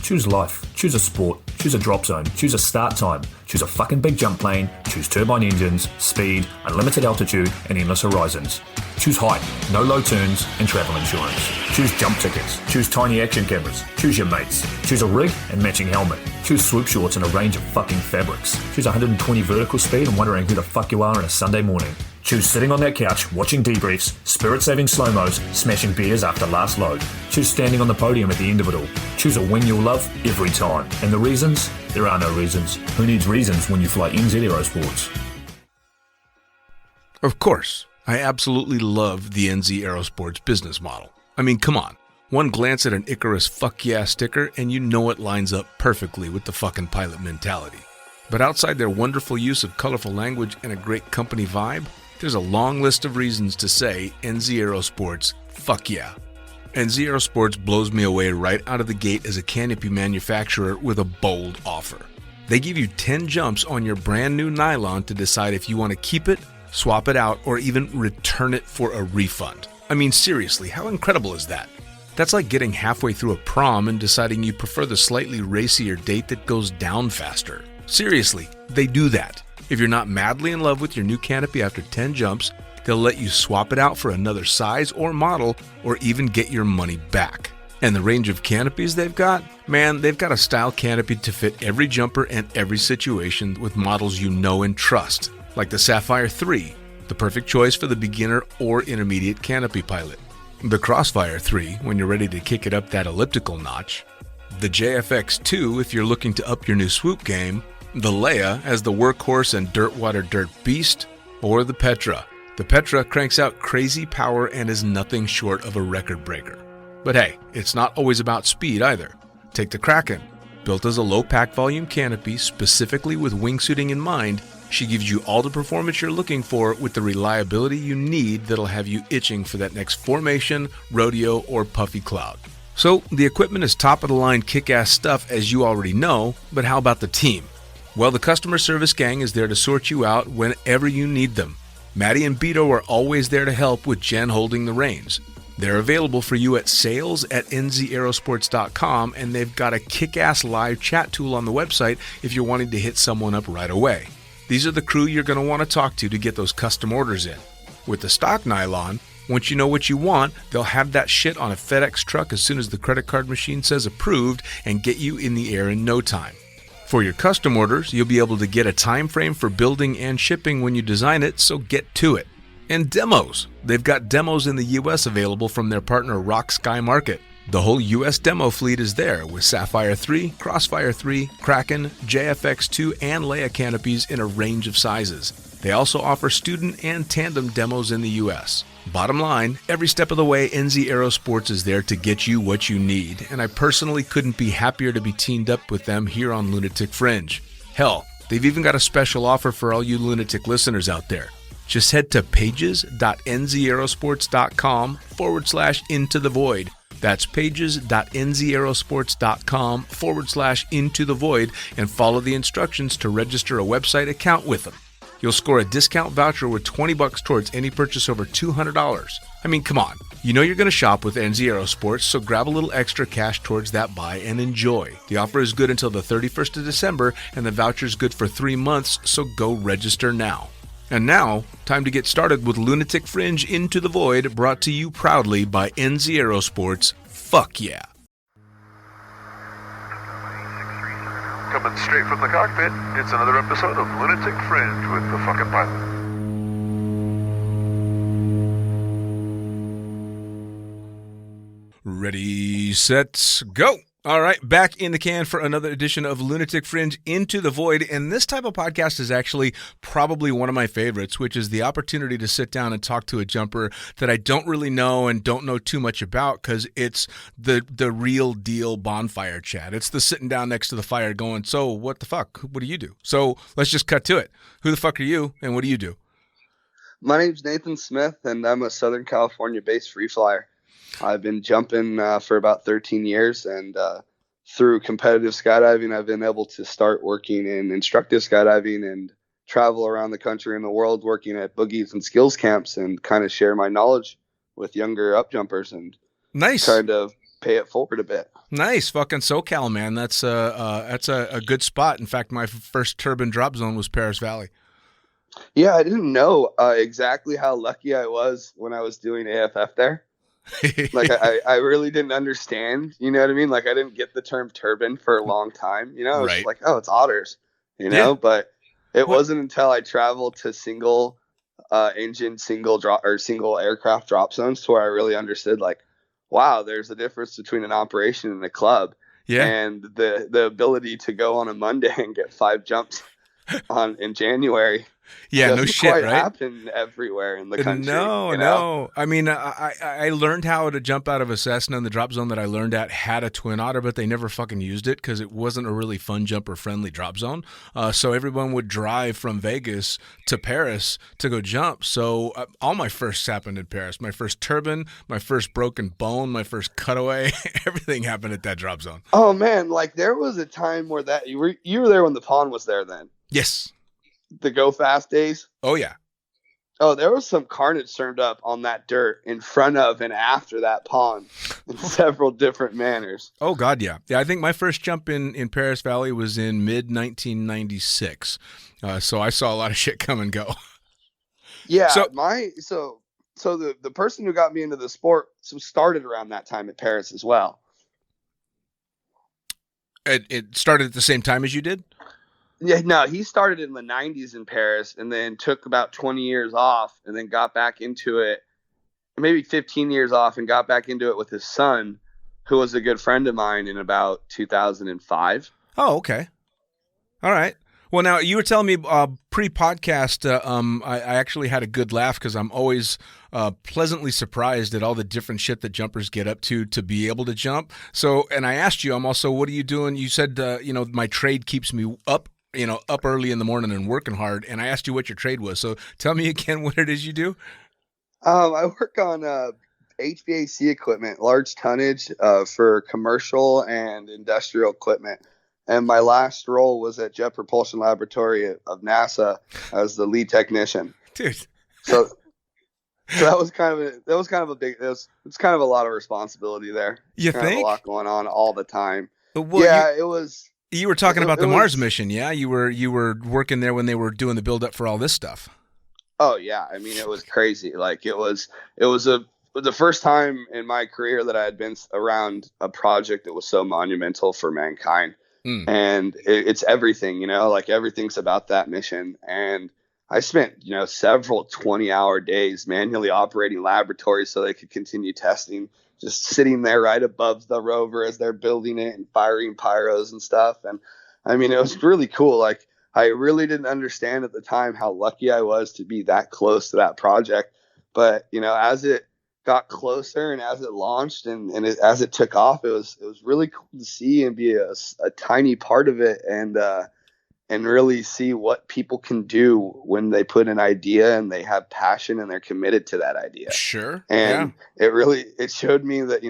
Choose life, choose a sport, choose a drop zone, choose a start time, choose a fucking big jump plane, choose turbine engines, speed, unlimited altitude, and endless horizons. Choose height, no low turns, and travel insurance. Choose jump tickets, choose tiny action cameras, choose your mates, choose a rig and matching helmet, choose swoop shorts and a range of fucking fabrics, choose 120 vertical speed and wondering who the fuck you are on a Sunday morning. Choose sitting on that couch, watching debriefs, spirit-saving slow-mos, smashing beers after last load. Choose standing on the podium at the end of it all. Choose a win you'll love every time. And the reasons? There are no reasons. Who needs reasons when you fly NZ Aerosports? Of course, I absolutely love the NZ Aerosports business model. I mean, come on. One glance at an Icarus fuck yeah sticker and you know it lines up perfectly with the fucking pilot mentality. But outside their wonderful use of colorful language and a great company vibe, there's a long list of reasons to say NZ Aerosports, fuck yeah. NZ Aerosports blows me away right out of the gate as a canopy manufacturer with a bold offer. They give you 10 jumps on your brand new nylon to decide if you want to keep it, swap it out, or even return it for a refund. I mean, seriously, how incredible is that? That's like getting halfway through a prom and deciding you prefer the slightly racier date that goes down faster. Seriously, they do that. If you're not madly in love with your new canopy after 10 jumps, they'll let you swap it out for another size or model, or even get your money back. And the range of canopies they've got? Man, they've got a style canopy to fit every jumper and every situation with models you know and trust, like the Sapphire 3, the perfect choice for the beginner or intermediate canopy pilot. The Crossfire 3, when you're ready to kick it up that elliptical notch. The JFX 2, if you're looking to up your new swoop game. The Leia as the workhorse and dirtwater dirt beast, or the Petra. The Petra cranks out crazy power and is nothing short of a record breaker. But hey, it's not always about speed either. Take the Kraken. Built as a low pack volume canopy specifically with wingsuiting in mind, she gives you all the performance you're looking for with the reliability you need that'll have you itching for that next formation, rodeo, or puffy cloud. So the equipment is top of the line kick-ass stuff as you already know, but how about the team? Well, the customer service gang is there to sort you out whenever you need them. Maddie and Beto are always there to help with Jen holding the reins. They're available for you at sales@nzaerosports.com, and they've got a kick-ass live chat tool on the website if you're wanting to hit someone up right away. These are the crew you're going to want to talk to get those custom orders in. With the stock nylon, once you know what you want, they'll have that shit on a FedEx truck as soon as the credit card machine says approved and get you in the air in no time. For your custom orders, you'll be able to get a time frame for building and shipping when you design it, so get to it. And demos. They've got demos in the US available from their partner Rock Sky Market. The whole US demo fleet is there with Sapphire 3, Crossfire 3, Kraken, JFX 2, and Leia canopies in a range of sizes. They also offer student and tandem demos in the US. Bottom line, every step of the way, NZ Aerosports is there to get you what you need, and I personally couldn't be happier to be teamed up with them here on Lunatic Fringe. Hell, they've even got a special offer for all you Lunatic listeners out there. Just head to pages.nzaerosports.com/into the void. That's pages.nzaerosports.com/into the void and follow the instructions to register a website account with them. You'll score a discount voucher with $20 towards any purchase over $200. I mean, come on. You know you're going to shop with NZ Aerosports, so grab a little extra cash towards that buy and enjoy. The offer is good until the 31st of December, and the voucher's good for 3 months, so go register now. And now, time to get started with Lunatic Fringe Into the Void, brought to you proudly by NZ Aerosports. Fuck yeah. Coming straight from the cockpit, it's another episode of Lunatic Fringe with the fucking pilot. Ready, set, go! All right, back in the can for another edition of Lunatic Fringe Into the Void, and this type of podcast is actually probably one of my favorites, which is the opportunity to sit down and talk to a jumper that I don't really know and don't know too much about, because it's the real deal bonfire chat. It's the sitting down next to the fire going, so what the fuck? What do you do? So let's just cut to it. Who the fuck are you, and what do you do? My name's Nathan Smith, and I'm a Southern California-based free flyer. I've been jumping for about 13 years, and through competitive skydiving, I've been able to start working in instructive skydiving and travel around the country and the world working at boogies and skills camps and kind of share my knowledge with younger upjumpers and Nice. kind of pay it forward a bit. Nice. Fucking SoCal, man. That's a good spot. In fact, my first turbine drop zone was Perris Valley. Yeah, I didn't know exactly how lucky I was when I was doing AFF there. Like I really didn't understand, you know what I mean? Like I didn't get the term turbine for a long time, you know? I was Right. like, oh, it's otters, you know? Yeah. But it wasn't until I traveled to single engine, single aircraft drop zones to where I really understood, like, wow, there's a difference between an operation and a club. Yeah. And the ability to go on a Monday and get 5 jumps in January. Yeah, no doesn't shit, quite right? happen everywhere in the country. No, you know? no. I mean, I learned how to jump out of a Cessna, and the drop zone that I learned at had a twin otter, but they never fucking used it because it wasn't a really fun jumper-friendly drop zone. So everyone would drive from Vegas to Perris to go jump. So all my firsts happened in Perris. My first turbine, my first broken bone, my first cutaway, everything happened at that drop zone. Oh man, like there was a time where that you were there when the pond was there then. Yes. The go fast days. Oh, yeah. Oh, there was some carnage turned up on that dirt in front of and after that pond in several different manners. Oh, God, yeah. Yeah, I think my first jump in Perris Valley was in mid-1996. So I saw a lot of shit come and go. Yeah, So the person who got me into the sport started around that time at Perris as well. it started at the same time as you did? Yeah, no, he started in the 90s in Perris and then took about 20 years off and then got back into it, maybe 15 years off and got back into it with his son, who was a good friend of mine in about 2005. Oh, okay. All right. Well, now you were telling me pre-podcast, I actually had a good laugh because I'm always pleasantly surprised at all the different shit that jumpers get up to be able to jump. So, and I asked you, I'm also, what are you doing? You said, my trade keeps me up, up early in the morning and working hard. And I asked you what your trade was. So tell me again what it is you do. I work on HVAC equipment, large tonnage for commercial and industrial equipment. And my last role was at Jet Propulsion Laboratory of NASA as the lead technician. Dude. So that was kind of a big. It's kind of a lot of responsibility there. You kind of think? a lot going on all the time. Well, yeah, it was. You were talking about the it Mars was, mission, yeah? You were working there when they were doing the build up for all this stuff. Oh yeah, I mean it was crazy. Like it was the first time in my career that I had been around a project that was so monumental for mankind. And it's everything, like everything's about that mission. And I spent, several 20-hour days manually operating laboratories so they could continue testing, just sitting there right above the rover as they're building it and firing pyros and stuff. And I mean, it was really cool. Like I really didn't understand at the time how lucky I was to be that close to that project. But, as it got closer and as it launched and as it took off, it was really cool to see and be a tiny part of it and really see what people can do when they put an idea and they have passion and they're committed to that idea. Sure. And it showed me that,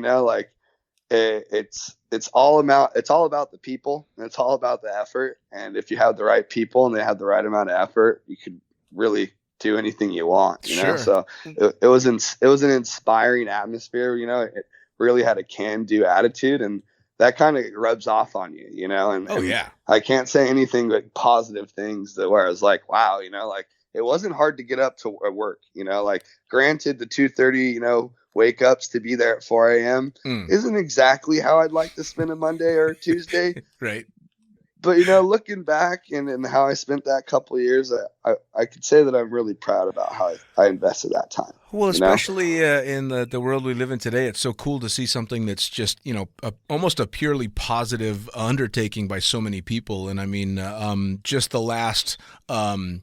it's all about the people and it's all about the effort. And if you have the right people and they have the right amount of effort, you could really do anything you want, Sure. So it was an inspiring atmosphere. It really had a can-do attitude, and that kind of rubs off on you, And I can't say anything but positive things where I was like, wow, like it wasn't hard to get up to work, Like granted, the 2:30, wake ups to be there at 4 a.m. Isn't exactly how I'd like to spend a Monday or Tuesday, right? But, looking back and how I spent that couple of years, I could say that I'm really proud about how I invested that time. Well, especially in the world we live in today, it's so cool to see something that's just, almost a purely positive undertaking by so many people. And I mean, just the last Elon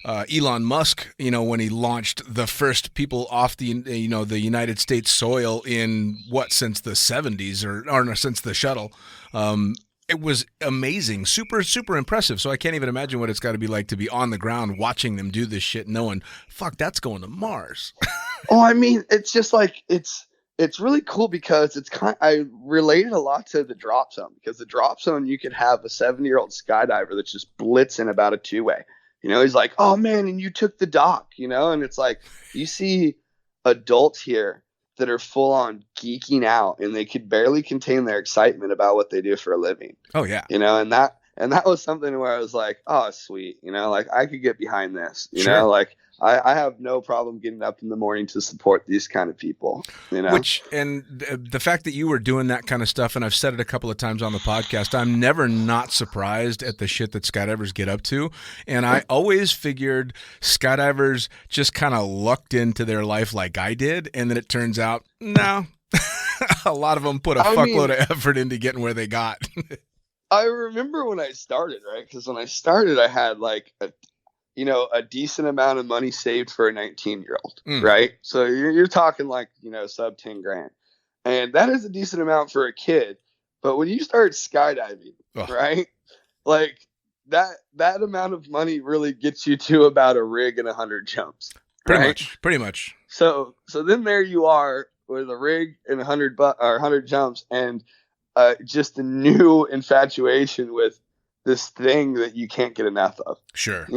Musk, when he launched the first people off the United States soil in since the 70s or since the shuttle. It was amazing, super, super impressive. So I can't even imagine what it's got to be like to be on the ground watching them do this shit, knowing, fuck, that's going to Mars. Oh, I mean, it's just like it's it's really cool because I related a lot to the drop zone, because the drop zone, you could have a 70-year-old skydiver that's just blitzing about a two-way. He's like, oh man, and you took the dock, and it's like, you see adults here that are full on geeking out, and they could barely contain their excitement about what they do for a living. Oh yeah. And that was something where I was like, oh, sweet. Like I could get behind this, Sure. like I have no problem getting up in the morning to support these kind of people, And the fact that you were doing that kind of stuff, and I've said it a couple of times on the podcast, I'm never not surprised at the shit that skydivers get up to. And I always figured skydivers just kind of lucked into their life like I did. And then it turns out, no, a lot of them put a fuckload of effort into getting where they got. I remember when I started, right? Because when I started, I had like a decent amount of money saved for a 19-year-old, right? So you're talking like, sub 10 grand. And that is a decent amount for a kid. But when you start skydiving, right? Like that amount of money really gets you to about a rig and 100 jumps. Pretty much. So then there you are with a rig and 100 jumps, and just a new infatuation with this thing that you can't get enough of. Sure.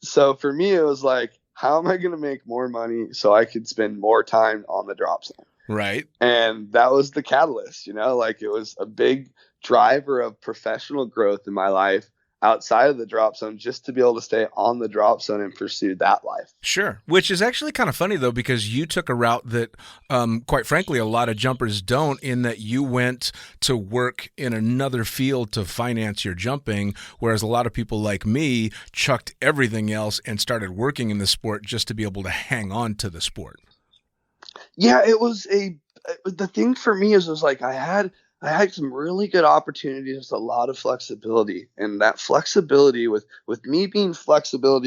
So for me, it was like, how am I going to make more money so I could spend more time on the drop zone? Right. And that was the catalyst, like it was a big driver of professional growth in my life outside of the drop zone, just to be able to stay on the drop zone and pursue that life. Sure. Which is actually kind of funny, though, because you took a route that, quite frankly, a lot of jumpers don't, in that you went to work in another field to finance your jumping, whereas a lot of people like me chucked everything else and started working in the sport just to be able to hang on to the sport. Yeah, it was the thing for me is, it was like I had some really good opportunities, a lot of flexibility, and that flexibility with me being flexible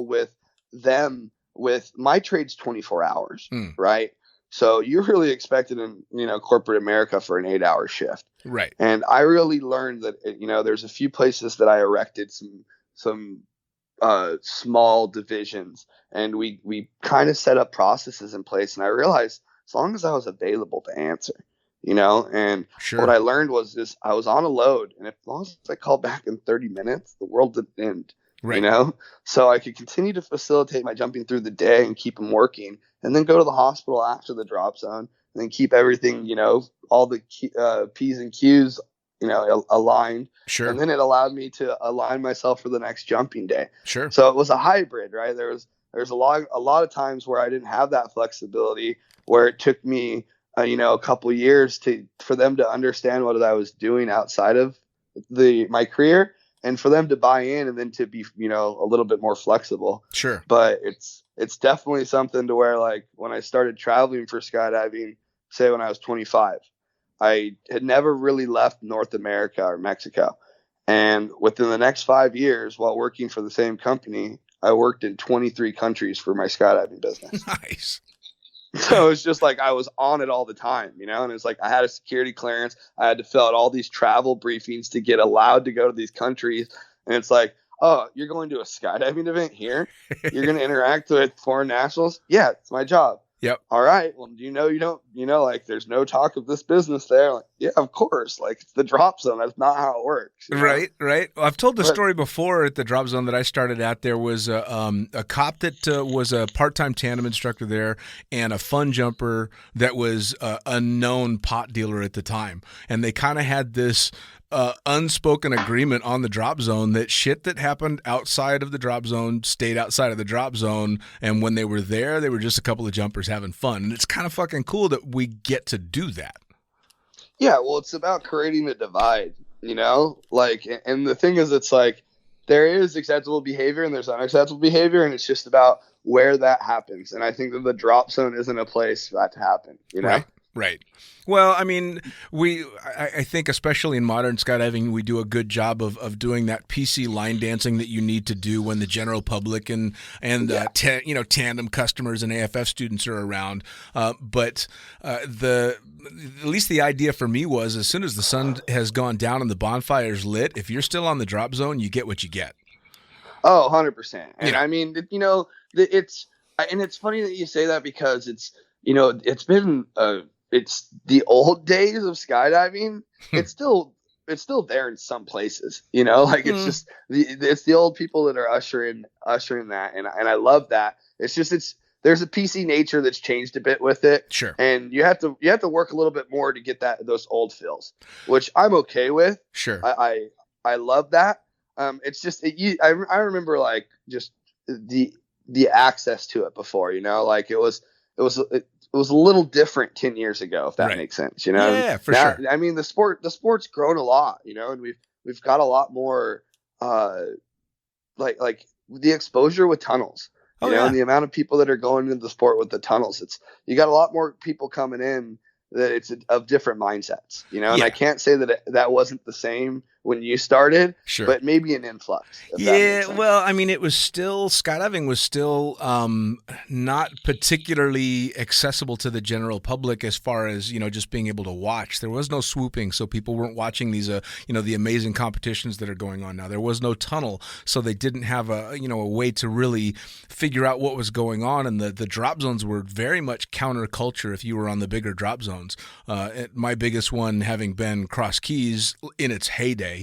with them, with my trade's 24 hours, right? So you're really expected in, corporate America for an 8-hour shift. Right. And I really learned that, there's a few places that I erected some small divisions, and we kind of set up processes in place. And I realized as long as I was available to answer, and sure. What I learned was I was on a load, and as long as I called back in 30 minutes, the world didn't end, right. So I could continue to facilitate my jumping through the day and keep them working, and then go to the hospital after the drop zone, and then keep everything, all the P's and Q's, aligned. Sure. And then it allowed me to align myself for the next jumping day. Sure. So it was a hybrid, right? There's a lot of times where I didn't have that flexibility, where it took me a couple of years for them to understand what I was doing outside of my career, and for them to buy in, and then to be, a little bit more flexible. Sure. But it's definitely something to where, like, when I started traveling for skydiving, say when I was 25, I had never really left North America or Mexico. And within the next 5 years, while working for the same company, I worked in 23 countries for my skydiving business. Nice. So it's just like I was on it all the time, and it's like I had a security clearance. I had to fill out all these travel briefings to get allowed to go to these countries. And it's like, oh, you're going to a skydiving event here? You're going to interact with foreign nationals? Yeah, it's my job. Yep. All right. Well, you don't, like, there's no talk of this business there. Like, yeah, of course. Like, it's the drop zone. That's not how it works. Right. Well, I've told the story before at the drop zone that I started at. There was a cop that was a part-time tandem instructor there, and a fun jumper that was a known pot dealer at the time. And they kind of had this unspoken agreement on the drop zone that shit that happened outside of the drop zone stayed outside of the drop zone, and when they were there, they were just a couple of jumpers having fun. And it's kind of fucking cool that we get to do that. Yeah, well, it's about creating a divide, like, and the thing is, it's like there is acceptable behavior and there's unacceptable behavior, and it's just about where that happens. And I think that the drop zone isn't a place for that to happen, Right. Well, I mean, I think especially in modern skydiving, we do a good job of doing that PC line dancing that you need to do when the general public and tandem customers and AFF students are around. But at least the idea for me was, as soon as the sun has gone down and the bonfire's lit, if you're still on the drop zone, you get what you get. Oh, 100%. And I mean, it's funny that you say that, because it's, it's been it's the old days of skydiving. It's still there in some places, like it's just it's the old people that are ushering that, and I love that. There's a PC nature that's changed a bit with it. Sure. And you have to work a little bit more to get those old feels, which I'm okay with. Sure. I love that. It's just I remember like just the access to it before, like it was a little different 10 years ago, if that makes sense, Yeah, for sure. I mean, the sport's grown a lot, and we've got a lot more like the exposure with tunnels. And the amount of people that are going into the sport with the tunnels, you got a lot more people coming in that it's of different mindsets, and I can't say that that wasn't the same when you started, sure, but maybe an influx. Yeah, well, I mean, skydiving was still not particularly accessible to the general public as far as, just being able to watch. There was no swooping, so people weren't watching these, the amazing competitions that are going on now. There was no tunnel, so they didn't have a way to really figure out what was going on, and the drop zones were very much counterculture if you were on the bigger drop zones. My biggest one having been Cross Keys in its heyday,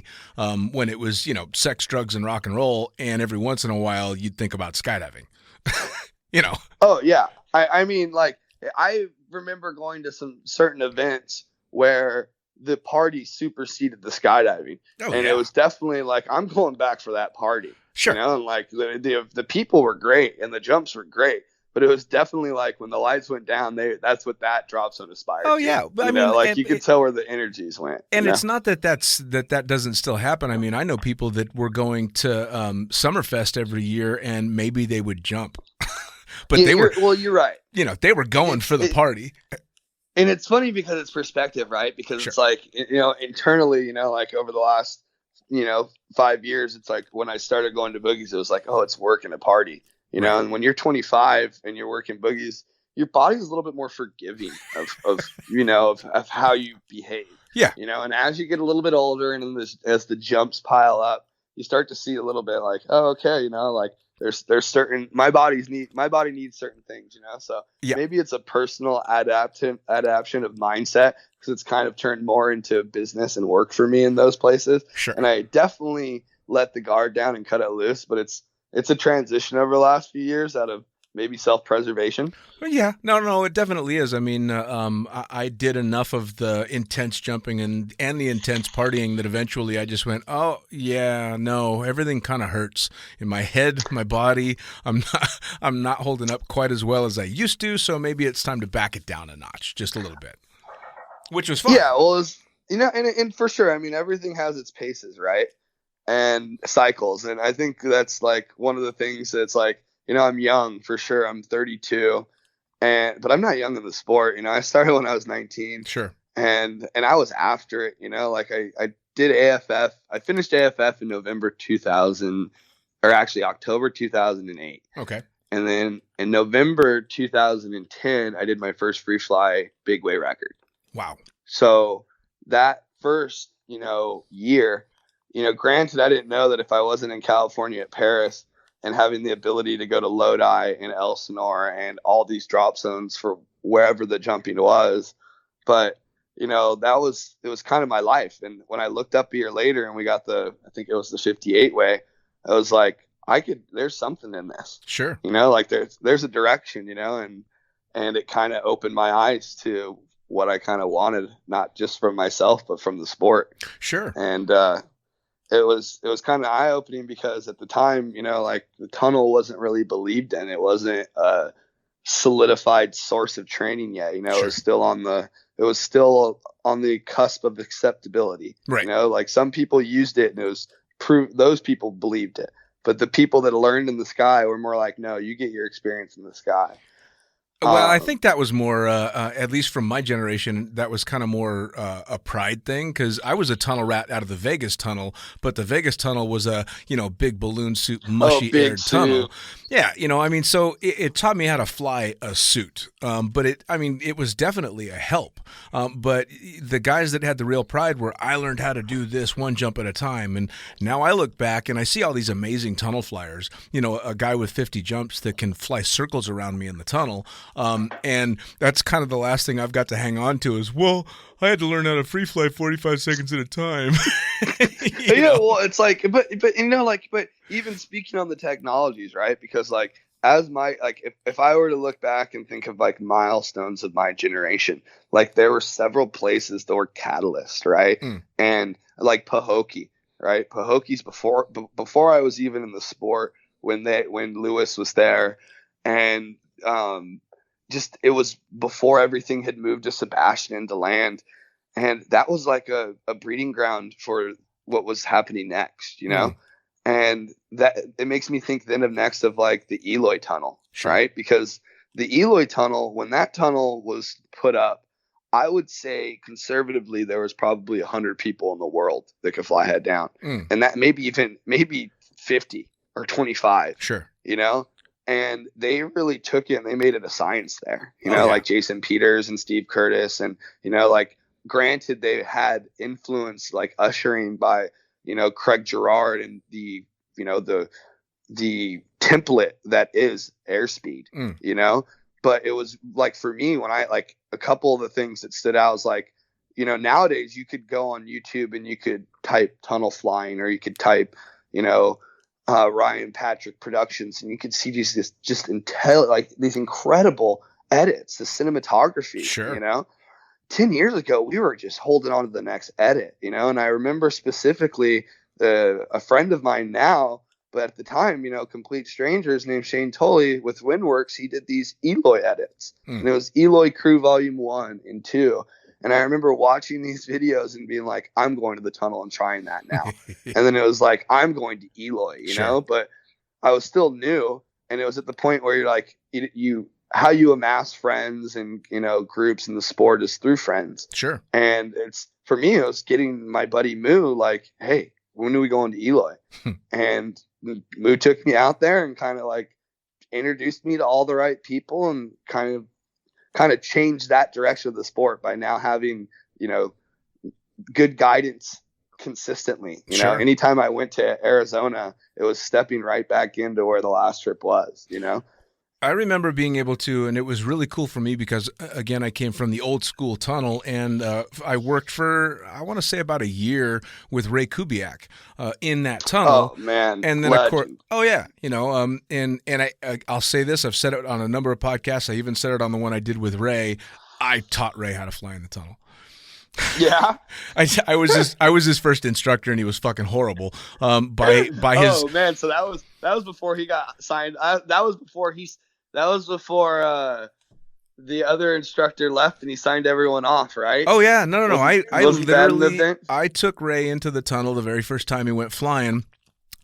when it was, sex, drugs, and rock and roll, and every once in a while you'd think about skydiving. Oh yeah, I mean, like, I remember going to some certain events where the party superseded the skydiving, it was definitely like, I'm going back for that party. Sure. And like the people were great and the jumps were great. But it was definitely like when the lights went down, that's what that drop zone aspired. Oh yeah, I mean, you could tell where the energies went. And it's not that that doesn't still happen. I mean, I know people that were going to Summerfest every year, and maybe they would jump, but you're right. They were going for the party. And it's funny because it's perspective, right? Because it's like, internally, like over the last 5 years, it's like when I started going to boogies, it was like, oh, it's work and a party. And when you're 25 and you're working boogies, your body's a little bit more forgiving of how you behave. Yeah. And as you get a little bit older and as the jumps pile up, you start to see a little bit like, oh, okay, like there's certain, my body needs certain things, so maybe it's a personal adaptation of mindset, because it's kind of turned more into business and work for me in those places. Sure. And I definitely let the guard down and cut it loose, but it's a transition over the last few years out of maybe self-preservation. Well, yeah, no, it definitely is. I mean, I did enough of the intense jumping and the intense partying that eventually I just went, oh yeah, no, everything kind of hurts in my head, my body. I'm not holding up quite as well as I used to. So maybe it's time to back it down a notch, just a little bit, which was fun. Yeah, well, and for sure. I mean, everything has its paces, right? And cycles. And I think that's like one of the things that's like, I'm young for sure. I'm 32 but I'm not young in the sport. I started when I was 19. Sure. And I was after it, like I did AFF. I finished AFF in November 2000, or actually October 2008. Okay. And then in November 2010, I did my first free fly big weight record. Wow. So that first, year, granted, I didn't know that if I wasn't in California at Perris and having the ability to go to Lodi and Elsinore and all these drop zones for wherever the jumping was, but it was kind of my life. And when I looked up a year later and we got I think it was the 58 way, I was like, there's something in this. Sure. Like there's a direction, and it kind of opened my eyes to what I kind of wanted, not just from myself, but from the sport. Sure. And, it was kind of eye-opening because at the time, like the tunnel wasn't really believed in. It wasn't a solidified source of training yet. Sure. It was still on the cusp of acceptability. Right. Like some people used it and it was those people believed it. But the people that learned in the sky were more like, no, you get your experience in the sky. Well, I think that was more, at least from my generation, that was kind of more a pride thing, because I was a tunnel rat out of the Vegas tunnel, but the Vegas tunnel was a, big balloon suit, mushy aired tunnel. Yeah, so it taught me how to fly a suit, but it was definitely a help. But the guys that had the real pride were, I learned how to do this one jump at a time, and now I look back and I see all these amazing tunnel flyers, a guy with 50 jumps that can fly circles around me in the tunnel. And that's kind of the last thing I've got to hang on to is, well, I had to learn how to free fly 45 seconds at a time. Well, it's like, but but even speaking on the technologies, right? Because like, if I were to look back and think of like milestones of my generation, like there were several places that were catalyst, right? And like Pahokee, right? Pahokee's before I was even in the sport, when Lewis was there, and just it was before everything had moved to Sebastian and DeLand, and that was like a breeding ground for what was happening next, and that it makes me think then of like the Eloy Tunnel, right? Because the Eloy Tunnel, when that tunnel was put up, I would say conservatively there was probably 100 people in the world that could fly head down, and that maybe 50 or 25, and they really took it and they made it a science there, like Jason Peters and Steve Curtis, and like granted they had influence like ushering by Craig Girard and the template that is airspeed, but it was like, for me, when I like a couple of the things that stood out was like, nowadays you could go on YouTube and you could type tunnel flying, or you could type, Ryan Patrick Productions, and you could see these incredible edits, the cinematography, 10 years ago, we were just holding on to the next edit, and I remember specifically a friend of mine now, but at the time, complete strangers, named Shane Tully with Windworks, he did these Eloy edits, and it was Eloy Crew Volume 1 and 2. And I remember watching these videos and being like, I'm going to the tunnel and trying that now. And then it was like, I'm going to Eloy, but I was still new. And it was at the point where you're like, how you amass friends and, groups in the sport is through friends. Sure. And for me, it was getting my buddy Moo like, hey, when are we going to Eloy? And Moo took me out there and kind of like introduced me to all the right people, and kind of changed that direction of the sport by now having, good guidance consistently. Anytime I went to Arizona, it was stepping right back into where the last trip was, I remember being able to, and it was really cool for me because, again, I came from the old school tunnel, and I worked for, I want to say, about a year with Ray Kubiak in that tunnel. Oh, man. And then, legend. Of course, I'll say this, I've said it on a number of podcasts, I even said it on the one I did with Ray, I taught Ray how to fly in the tunnel. Yeah, I was his first instructor, and he was fucking horrible. By his. Oh man, so that was before he got signed. That was before the other instructor left and he signed everyone off, right? Oh yeah, no. I took Ray into the tunnel the very first time he went flying.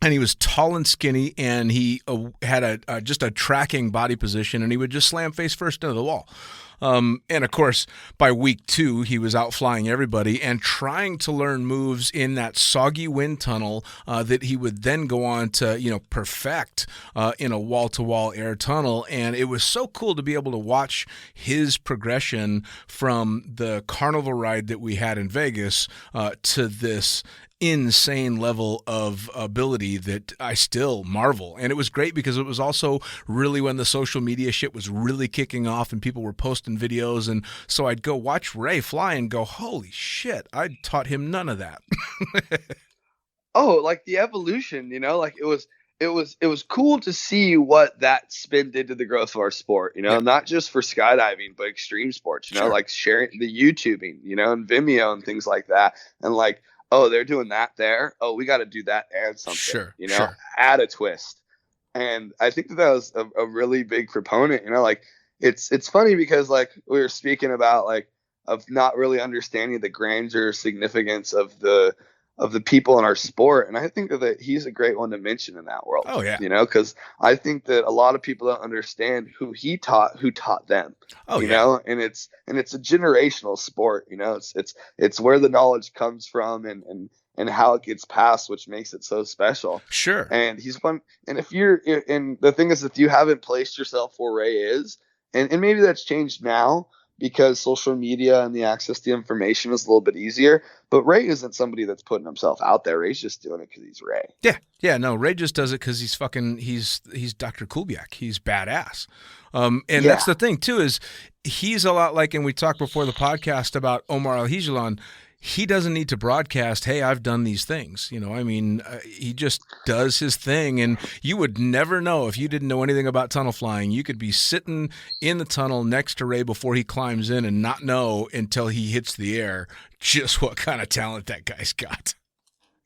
And he was tall and skinny, and he had just a tracking body position, and he would just slam face first into the wall. And of course, by week 2, he was out flying everybody and trying to learn moves in that soggy wind tunnel that he would then go on to, perfect in a wall-to-wall air tunnel. And it was so cool to be able to watch his progression from the carnival ride that we had in Vegas to this insane level of ability that I still marvel. And it was great because it was also really when the social media shit was really kicking off and people were posting videos, and so I'd go watch Ray fly and go, holy shit, I taught him none of that. Oh, like the evolution, like it was cool to see what that spin did to the growth of our sport, not just for skydiving, but extreme sports, like sharing the YouTubing, and Vimeo and things like that. And like, oh, they're doing that there. Oh, we got to do that and something, add a twist. And I think that was a really big proponent, like it's funny because like we were speaking about like of not really understanding the grandeur significance of the people in our sport. And I think that he's a great one to mention in that world. Oh yeah. Because I think that a lot of people don't understand who taught them. Oh yeah. And it's a generational sport, it's where the knowledge comes from and how it gets passed, which makes it so special. Sure. And he's fun. And and the thing is, if you haven't placed yourself where Ray is, and maybe that's changed now, because social media and the access to information is a little bit easier. But Ray isn't somebody that's putting himself out there. Ray's just doing it because he's Ray. Yeah. No, Ray just does it because he's Dr. Kubiak. He's badass. And that's the thing too, is he's a lot like, and we talked before the podcast about Omar Al-Hijalan. He doesn't need to broadcast, hey, I've done these things. He just does his thing. And you would never know if you didn't know anything about tunnel flying. You could be sitting in the tunnel next to Ray before he climbs in and not know until he hits the air just what kind of talent that guy's got.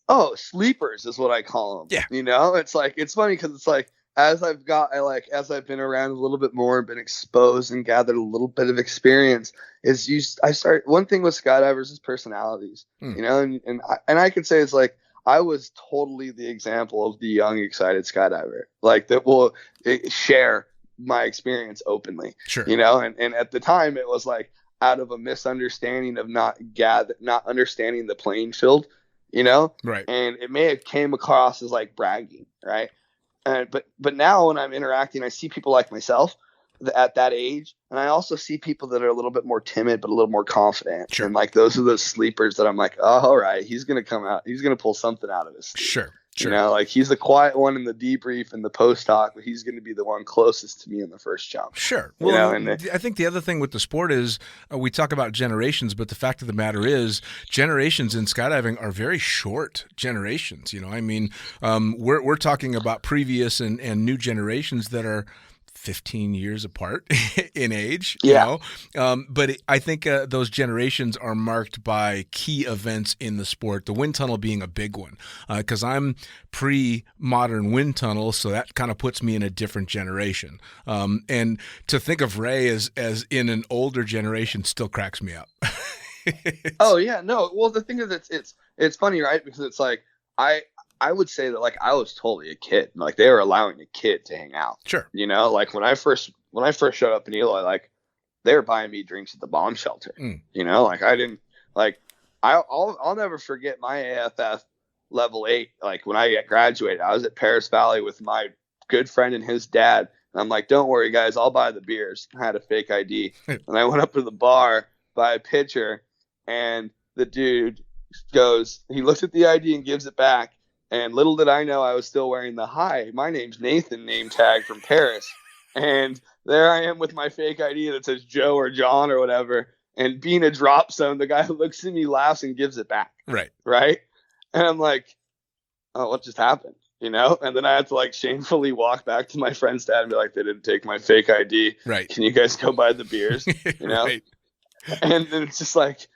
Oh, sleepers is what I call them. Yeah. It's funny because it's like, as I've been around a little bit more, been exposed and gathered a little bit of experience, one thing with skydivers is personalities, and I could say it's like, I was totally the example of the young, excited skydiver, like that will share my experience openly, sure. And at the time it was like out of a misunderstanding of not understanding the playing field, right. And it may have came across as like bragging, right? But now when I'm interacting, I see people like myself at that age, and I also see people that are a little bit more timid but a little more confident. Sure. And like those are those sleepers that I'm like, oh, all right, he's gonna come out, he's gonna pull something out of his sleeve. Sure. Like he's the quiet one in the debrief and the post talk, but he's going to be the one closest to me in the first jump. Sure. Well, I think the other thing with the sport is we talk about generations, but the fact of the matter is generations in skydiving are very short generations. We're talking about previous and new generations that are 15 years apart in age, but I think those generations are marked by key events in the sport, the wind tunnel being a big one, because I'm pre-modern wind tunnel, so that kind of puts me in a different generation. And to think of Ray as in an older generation still cracks me up. Oh, yeah, no. Well, the thing is, it's funny, right? Because it's like, I would say that like I was totally a kid. Like they were allowing a kid to hang out. Sure. Like when I first showed up in Eloy, like they were buying me drinks at the bomb shelter. Like I didn't like I'll never forget my AFF level 8. Like when I graduated, I was at Perris Valley with my good friend and his dad. And I'm like, don't worry guys, I'll buy the beers. I had a fake ID. And I went up to the bar, buy a pitcher, and the dude he looks at the ID and gives it back. And little did I know I was still wearing the "Hi, my name's Nathan" name tag from Perris. And there I am with my fake ID that says Joe or John or whatever. And being a drop zone, the guy looks at me, laughs, and gives it back. Right. And I'm like, oh, what just happened? And then I had to like shamefully walk back to my friend's dad and be like, they didn't take my fake ID. Right. Can you guys go buy the beers? Right. And then it's just like,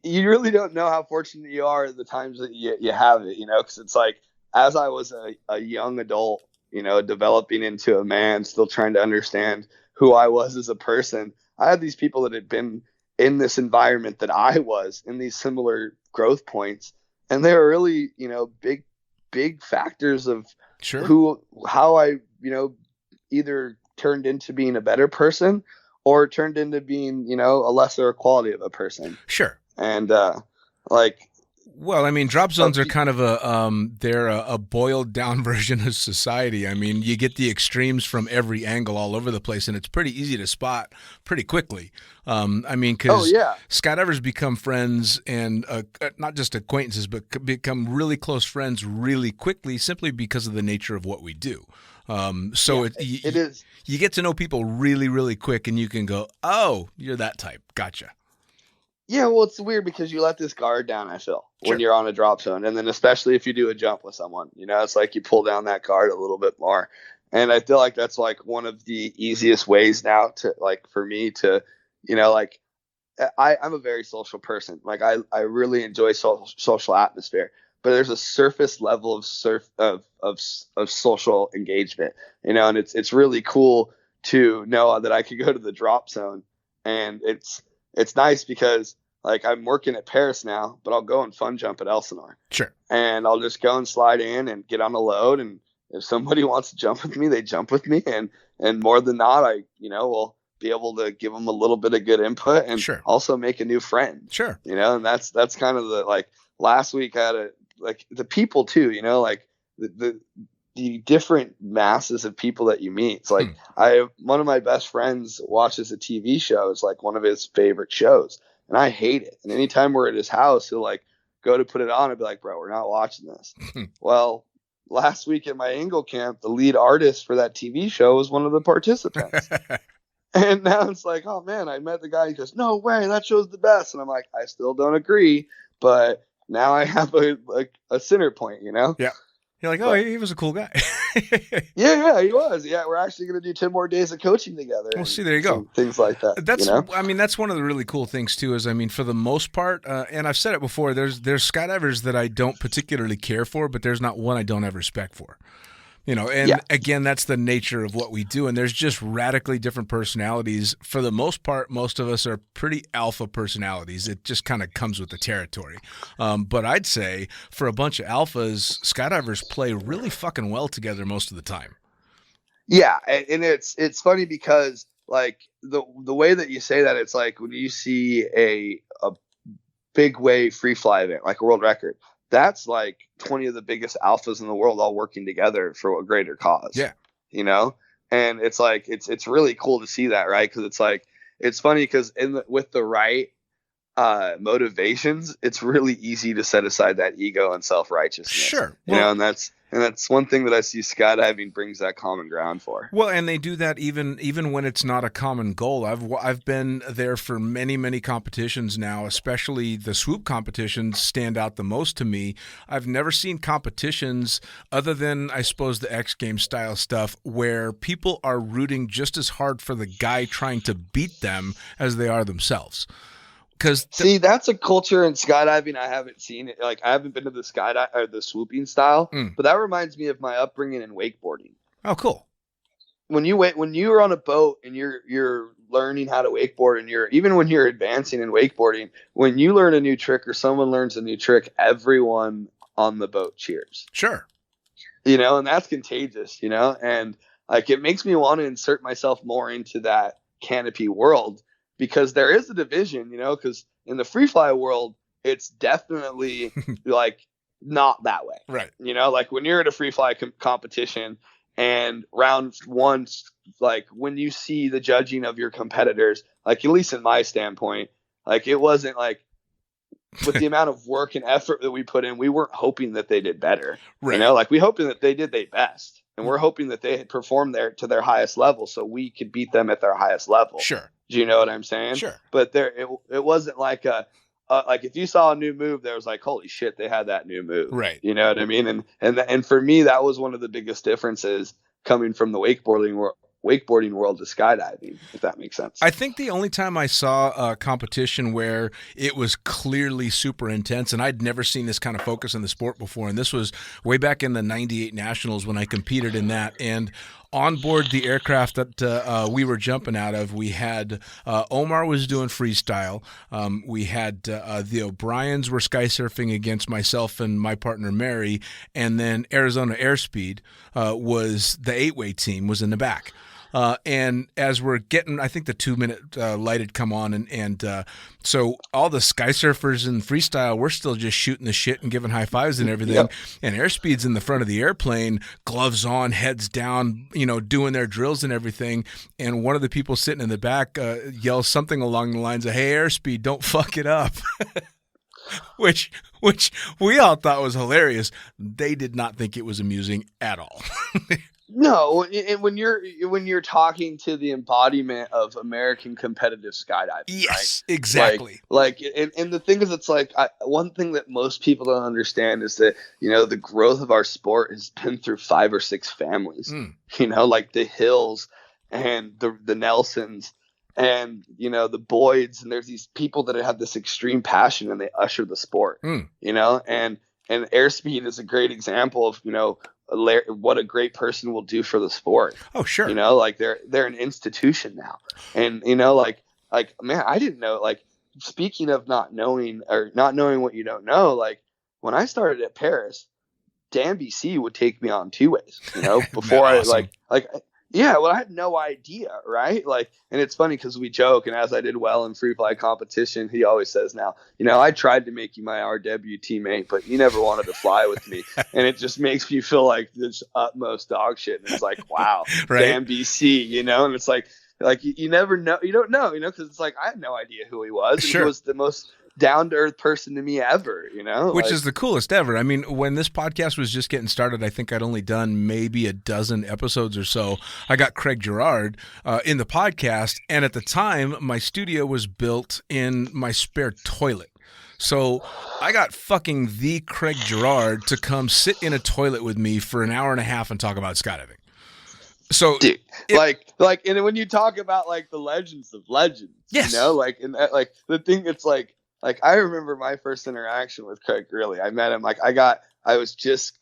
you really don't know how fortunate you are at the times that you have it, because it's like, as I was a young adult, developing into a man, still trying to understand who I was as a person, I had these people that had been in this environment that I was in these similar growth points. And they were really, big factors of how I, either turned into being a better person or turned into being, a lesser quality of a person. Sure. And well, I mean, drop zones are kind of they're a boiled down version of society. I mean, you get the extremes from every angle all over the place, and it's pretty easy to spot pretty quickly. Because skydivers become friends and not just acquaintances, but become really close friends really quickly simply because of the nature of what we do. It is. You get to know people really, really quick, and you can go, oh, you're that type. Gotcha. Yeah, well, it's weird because you let this guard down, I feel, when you're on a drop zone. And then especially if you do a jump with someone, it's like you pull down that guard a little bit more. And I feel like that's like one of the easiest ways now to like for me to, I'm a very social person. Like I really enjoy social atmosphere. But there's a surface level of social engagement, and it's really cool to know that I could go to the drop zone, and it's nice because like I'm working at Perris now, but I'll go and fun jump at Elsinore. Sure. And I'll just go and slide in and get on a load, and if somebody wants to jump with me, they jump with me, and more than not, I will be able to give them a little bit of good input and also make a new friend. Sure. And that's kind of the like last week I had the people too, like the different masses of people that you meet. It's like one of my best friends watches a TV show. It's like one of his favorite shows, and I hate it. And anytime we're at his house, he'll like go to put it on and be like, bro, we're not watching this. Well, last week at my Angle camp, the lead artist for that TV show was one of the participants. And now it's like, oh man, I met the guy. He goes, no way, that show's the best. And I'm like, I still don't agree, but now I have a center point, you know? Yeah. You're like, oh, he was a cool guy. yeah, he was. Yeah, we're actually going to do 10 more days of coaching together. Well, see, there you go. Things like that. That's, you know? I mean, that's one of the really cool things too. Is, I mean, for the most part, and I've said it before, there's skydivers that I don't particularly care for, but there's not one I don't have respect for. You know, and again, that's the nature of what we do. And there's just radically different personalities. For the most part, most of us are pretty alpha personalities. It just kind of comes with the territory. But I'd say for a bunch of alphas, skydivers play really fucking well together most of the time. Yeah, and it's funny because like the way that you say that, it's like when you see a big wave free fly event, like a world record, that's like 20 of the biggest alphas in the world all working together for a greater cause. Yeah. You know? And it's like, it's really cool to see that, right? Because it's like, it's funny because with the right motivations, it's really easy to set aside that ego and self-righteousness. Sure. You know, and that's one thing that I see skydiving brings that common ground for. Well, and they do that even when it's not a common goal. I've been there for many, many competitions now, especially the swoop competitions stand out the most to me. I've never seen competitions other than, I suppose, the X Games style stuff where people are rooting just as hard for the guy trying to beat them as they are themselves. See, that's a culture in skydiving I haven't seen it. Like, I haven't been to the skydive or the swooping style, but that reminds me of my upbringing in wakeboarding. Oh, cool. When you're on a boat and you're learning how to wakeboard, and even when you're advancing in wakeboarding, when you learn a new trick or someone learns a new trick, everyone on the boat cheers. Sure. You know, and that's contagious, you know, and like it makes me want to insert myself more into that canopy world. Because there is a division, you know, because in the free fly world, it's definitely like not that way. Right. You know, like when you're at a free fly competition and round one, like when you see the judging of your competitors, like at least in my standpoint, like it wasn't like with the amount of work and effort that we put in, we weren't hoping that they did better. Right. You know, like we hoping that they did their best. And we're hoping that they had performed to their highest level so we could beat them at their highest level. Sure. Do you know what I'm saying? Sure. But it wasn't like like if you saw a new move, there was like, holy shit, they had that new move. Right. You know what I mean? And for me, that was one of the biggest differences coming from the wakeboarding world to skydiving, if that makes sense. I think the only time I saw a competition where it was clearly super intense, and I'd never seen this kind of focus in the sport before, and this was way back in the 98 Nationals when I competed in that, and on board the aircraft that we were jumping out of, we had Omar was doing freestyle. We had the O'Briens were sky surfing against myself and my partner Mary, and then Arizona Airspeed was the 8-way team was in the back. And as we're getting, I think the 2-minute light had come on, and so all the sky surfers and freestyle, we're still just shooting the shit and giving high fives and everything. Yep. And Airspeed's in the front of the airplane, gloves on, heads down, you know, doing their drills and everything. And one of the people sitting in the back yells something along the lines of, "Hey, Airspeed, don't fuck it up." Which we all thought was hilarious. They did not think it was amusing at all. No, and when you're talking to the embodiment of American competitive skydiving, yes, right? exactly. And the thing is, it's like one thing that most people don't understand is that, you know, the growth of our sport has been through 5 or 6 families. You know, like the Hills and the Nelsons and, you know, the Boyds, and there's these people that have this extreme passion and they usher the sport. You know, and Airspeed is a great example of, you know, what a great person will do for the sport. Oh, sure. You know, like they're an institution now. And, you know, like, man, I didn't know, like, speaking of not knowing what you don't know, like when I started at Perris, Dan BC would take me on 2-ways, you know, before awesome. Yeah, well, I had no idea, right? Like, and it's funny because we joke, and as I did well in free fly competition, he always says now, I tried to make you my RW teammate, but you never wanted to fly with me, and it just makes me feel like this utmost dog shit. And it's like, wow, Right. damn BC, and it's like you never know, you don't know, because it's like I had no idea who he was. And Sure. He was the most down to earth person to me ever, Which is the coolest ever. I mean, when this podcast was just getting started, I think I'd only done maybe a dozen episodes or so. I got Craig Girard in the podcast, and at the time, my studio was built in my spare toilet. So I got fucking the Craig Girard to come sit in a toilet with me for an hour and a half and talk about skydiving. So, dude, and when you talk about like the legends of legends, yes, and like the thing, it's like I remember my first interaction with Craig. Really, I met him I was just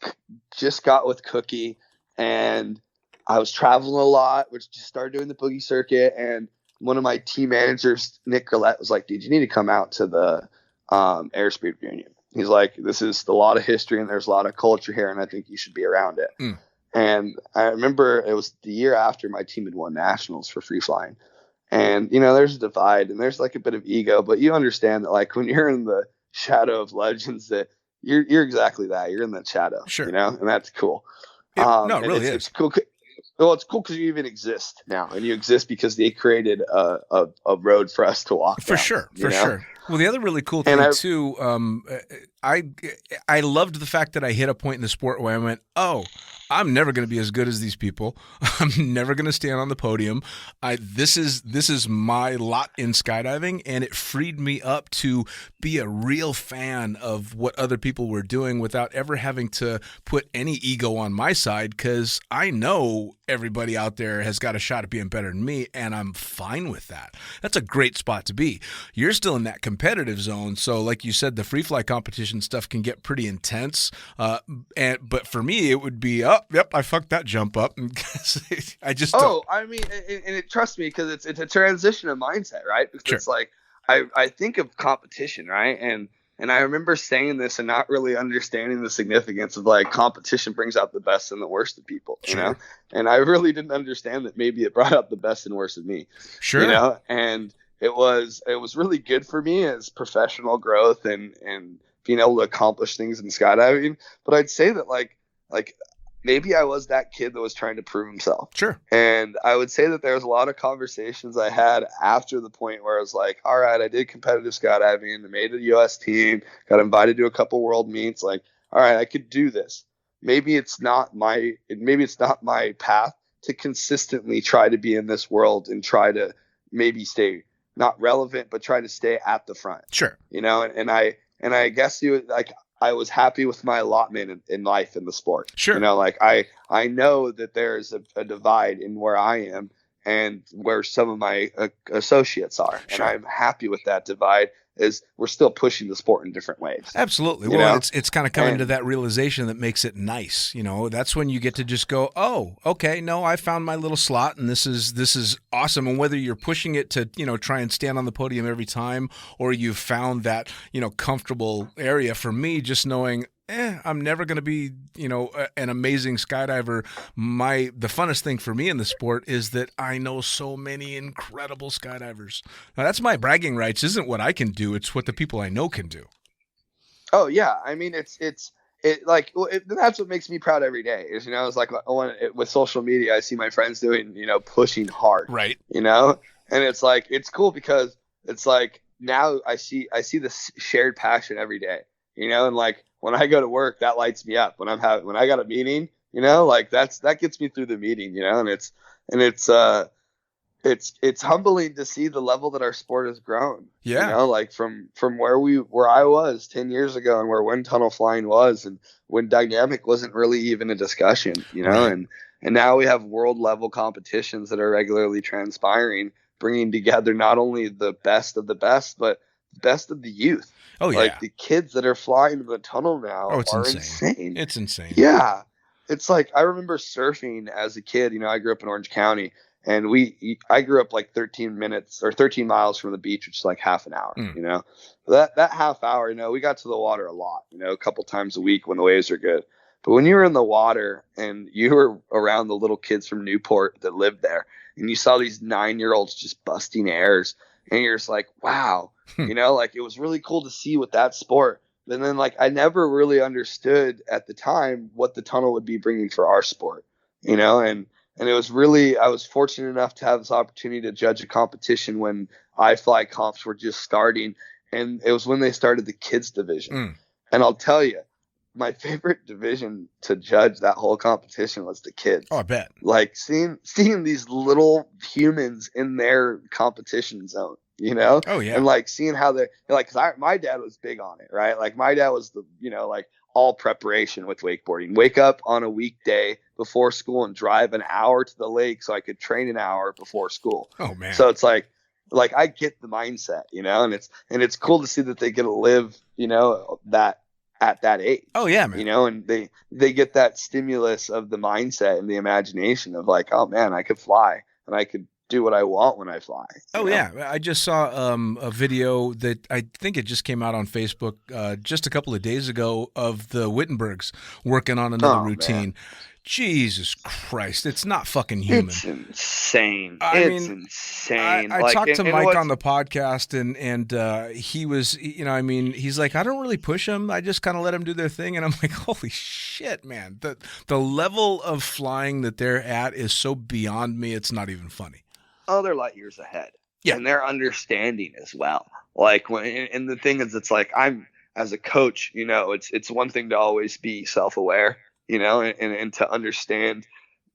got with Cookie, and I was traveling a lot, which just started doing the boogie circuit, and one of my team managers, Nick Gillette, was like, "Dude, you need to come out to the airspeed reunion." He's like, "This is a lot of history, and there's a lot of culture here, and I think you should be around it." Mm. And I remember it was the year after my team had won nationals for free flying. And, there's a divide and there's like a bit of ego, but you understand that like when you're in the shadow of legends that you're exactly that. You're in that shadow, sure. And that's cool. No, it really is. It's cool. Well, it's cool because you even exist now, and you exist because they created a road for us to walk for down, sure. Well, the other really cool thing too, I loved the fact that I hit a point in the sport where I went, oh, I'm never going to be as good as these people. I'm never going to stand on the podium. This is my lot in skydiving, and it freed me up to be a real fan of what other people were doing without ever having to put any ego on my side, because I know everybody out there has got a shot at being better than me, and I'm fine with that. That's a great spot to be. You're still in that competitive zone, so like you said, the free fly competition stuff can get pretty intense. But for me, it would be, yep, I fucked that jump up. I just don't. I mean, and trust me, because it's a transition of mindset, right? Because It's like I think of competition, right? And I remember saying this and not really understanding the significance of like competition brings out the best and the worst of people, sure. And I really didn't understand that maybe it brought out the best and worst of me, sure. And it was really good for me as professional growth and being able to accomplish things in skydiving. But I'd say that like maybe I was that kid that was trying to prove himself. Sure. And I would say that there was a lot of conversations I had after the point where I was like, all right, I did competitive skydiving, I made a US team, got invited to a couple world meets. Like, all right, I could do this. Maybe it's not my path to consistently try to be in this world and try to maybe stay not relevant, but try to stay at the front. Sure. And I guess I was happy with my allotment in life in the sport. Sure. I know that there's a divide in where I am and where some of my associates are. Sure. And I'm happy with that divide, is we're still pushing the sport in different ways. Absolutely. Well, it's kind of coming to that realization that makes it nice. That's when you get to just go, oh, okay, no, I found my little slot, and this is awesome. And whether you're pushing it to, try and stand on the podium every time, or you've found that, comfortable area, for me, just knowing, I'm never going to be, an amazing skydiver. The funnest thing for me in the sport is that I know so many incredible skydivers. Now, that's my bragging rights. Isn't what I can do. It's what the people I know can do. Oh yeah. I mean, that's what makes me proud every day is, it's like with social media, I see my friends doing, pushing hard, right. And it's like, it's cool because it's like, now I see this shared passion every day, and like, when I go to work, that lights me up. When I got a meeting, that gets me through the meeting, and it's humbling to see the level that our sport has grown. Yeah. Like from where I was 10 years ago and where wind tunnel flying was, and when dynamic wasn't really even a discussion, right. and now we have world level competitions that are regularly transpiring, bringing together not only the best of the best, but the best of the youth. Oh, yeah. Like the kids that are flying in the tunnel now are insane. It's insane. Yeah. It's like, I remember surfing as a kid. I grew up in Orange County, and I grew up like 13 miles from the beach, which is like half an hour, that half hour, we got to the water a lot, a couple times a week when the waves are good. But when you were in the water and you were around the little kids from Newport that lived there, and you saw these 9-year-olds just busting airs, and you're just like, wow, like it was really cool to see with that sport. But then like I never really understood at the time what the tunnel would be bringing for our sport, and it was really, I was fortunate enough to have this opportunity to judge a competition when iFly comps were just starting, and it was when they started the kids division. And I'll tell you, my favorite division to judge that whole competition was the kids. Oh, I bet. Like seeing these little humans in their competition zone, Oh, yeah. and like seeing how they're like, cause my dad was big on it, right? Like my dad was the, like all preparation with wakeboarding. Wake up on a weekday before school and drive an hour to the lake so I could train an hour before school. Oh man. So it's like I get the mindset, and it's cool to see that they get to live, that at that age. Oh yeah, man. And they get that stimulus of the mindset and the imagination of like, oh man, I could fly and I could do what I want when I fly. Oh yeah, I just saw a video that I think it just came out on Facebook just a couple of days ago of the Wittenbergs working on another routine. Man. Jesus Christ, it's not fucking human. It's insane. It's insane. I talked to Mike on the podcast, and he was, he's like, I don't really push them. I just kind of let them do their thing. And I'm like, holy shit, man. The level of flying that they're at is so beyond me, it's not even funny. Oh, they're light years ahead. Yeah. And they're understanding as well. Like, and the thing is, it's like, I'm, as a coach, it's one thing to always be self-aware, and to understand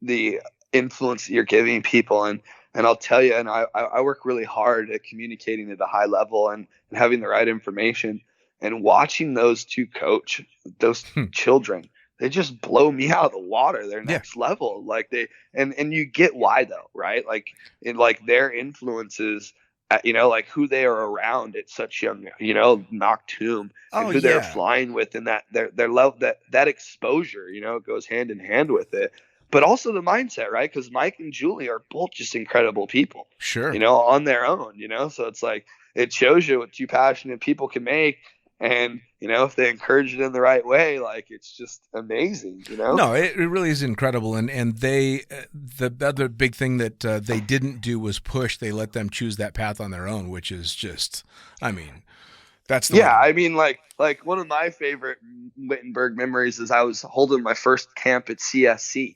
the influence that you're giving people. And I'll tell you, and I work really hard at communicating at a high level and having the right information, and watching those two coach, those children, they just blow me out of the water. They're next level. Like and you get why though, right? Like their influences, like who they are around at such young, Noctum, and who they're flying with, and that their love, that exposure, goes hand in hand with it. But also the mindset, right? Because Mike and Julie are both just incredible people. Sure. On their own, so it's like, it shows you what two passionate people can make. And, if they encourage it in the right way, like, it's just amazing, No, it really is incredible. And they, the other big thing that they didn't do was push. They let them choose that path on their own, which is just, that's the way. Like one of my favorite Wittenberg memories is I was holding my first camp at CSC.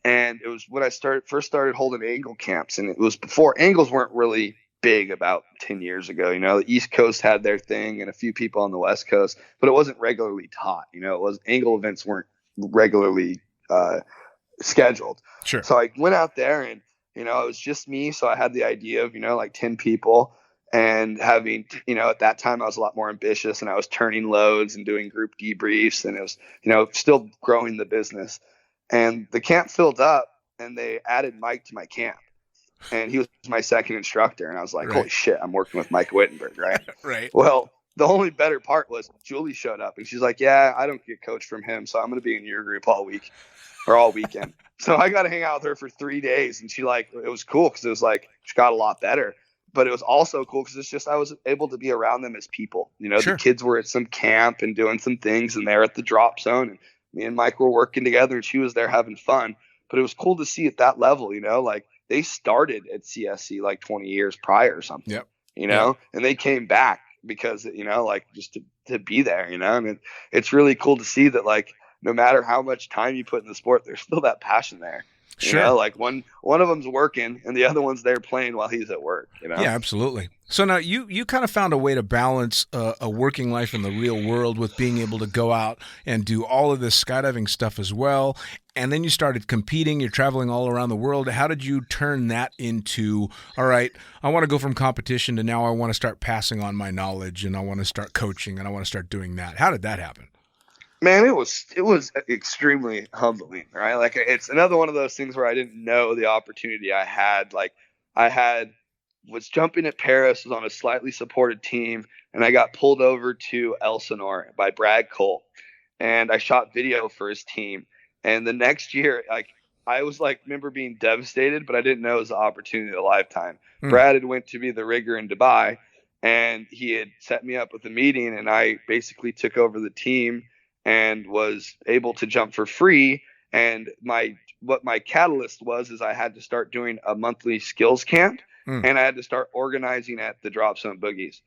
And it was when I first started holding angle camps. And it was before angles weren't really big about 10 years ago. The East Coast had their thing and a few people on the West Coast, but it wasn't regularly taught. It was, angle events weren't regularly scheduled. Sure. So I went out there and, it was just me. So I had the idea of, like 10 people, and having, at that time I was a lot more ambitious, and I was turning loads and doing group debriefs, and it was, still growing the business. And the camp filled up, and they added Mike to my camp. And he was my second instructor. And I was like, holy shit, I'm working with Mike Wittenberg, right? Right. Well, the only better part was Julie showed up, and she's like, yeah, I don't get coached from him, so I'm going to be in your group all week or all weekend. So I got to hang out with her for 3 days. And it was cool because it was like, she got a lot better. But it was also cool because it's just, I was able to be around them as people. Sure. The kids were at some camp and doing some things, and they're at the drop zone. And me and Mike were working together, and she was there having fun. But it was cool to see at that level, like, they started at CSC like 20 years prior or something, and they came back because, like, just to be there, and it's really cool to see that, like, no matter how much time you put in the sport, there's still that passion there. Sure. Like one of them's working and the other one's there playing while he's at work, Yeah, absolutely. So now you kind of found a way to balance a working life in the real world with being able to go out and do all of this skydiving stuff as well. And then you started competing. You're traveling all around the world. How did you turn that into, all right, I want to go from competition to now I want to start passing on my knowledge, and I want to start coaching, and I want to start doing that? How did that happen? Man, it was extremely humbling, right? Like, it's another one of those things where I didn't know the opportunity I had. Like, was jumping at Perris, was on a slightly supported team, and I got pulled over to Elsinore by Brad Cole, and I shot video for his team. And the next year, like, I was like, remember being devastated, but I didn't know it was the opportunity of a lifetime. Brad had went to be the rigger in Dubai, and he had set me up with a meeting, and I basically took over the team. and was able to jump for free. And what my catalyst was is I had to start doing a monthly skills camp, and I had to start organizing at the Drop Zone Boogies.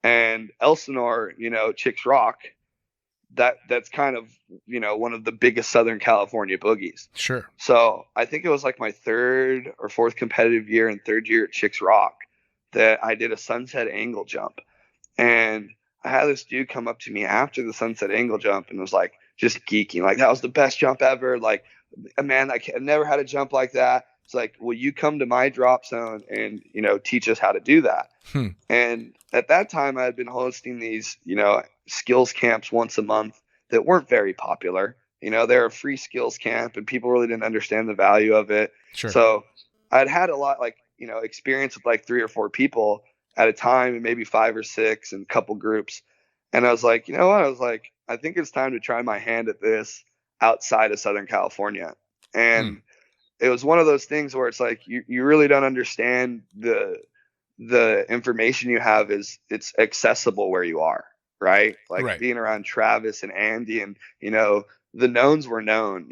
And Elsinore, Chicks Rock, that's kind of, one of the biggest Southern California boogies. Sure. So I think it was like my third or fourth competitive year and third year at Chicks Rock that I did a sunset angle jump. And I had this dude come up to me after the sunset angle jump and was like, just geeking, like, that was the best jump ever. Like, man, I've never had a jump like that. It's like, will you come to my drop zone and, teach us how to do that? And at that time I had been hosting these, skills camps once a month that weren't very popular. They're a free skills camp and people really didn't understand the value of it. Sure. So I'd had a lot, experience with like 3 or 4 people at a time, and maybe 5 or 6 and a couple groups. And I was like, you know what? I was like, I think it's time to try my hand at this outside of Southern California. And it was one of those things where it's like, you really don't understand the information you have is it's accessible where you are, right? Like being around Travis and Andy and, the knowns were known,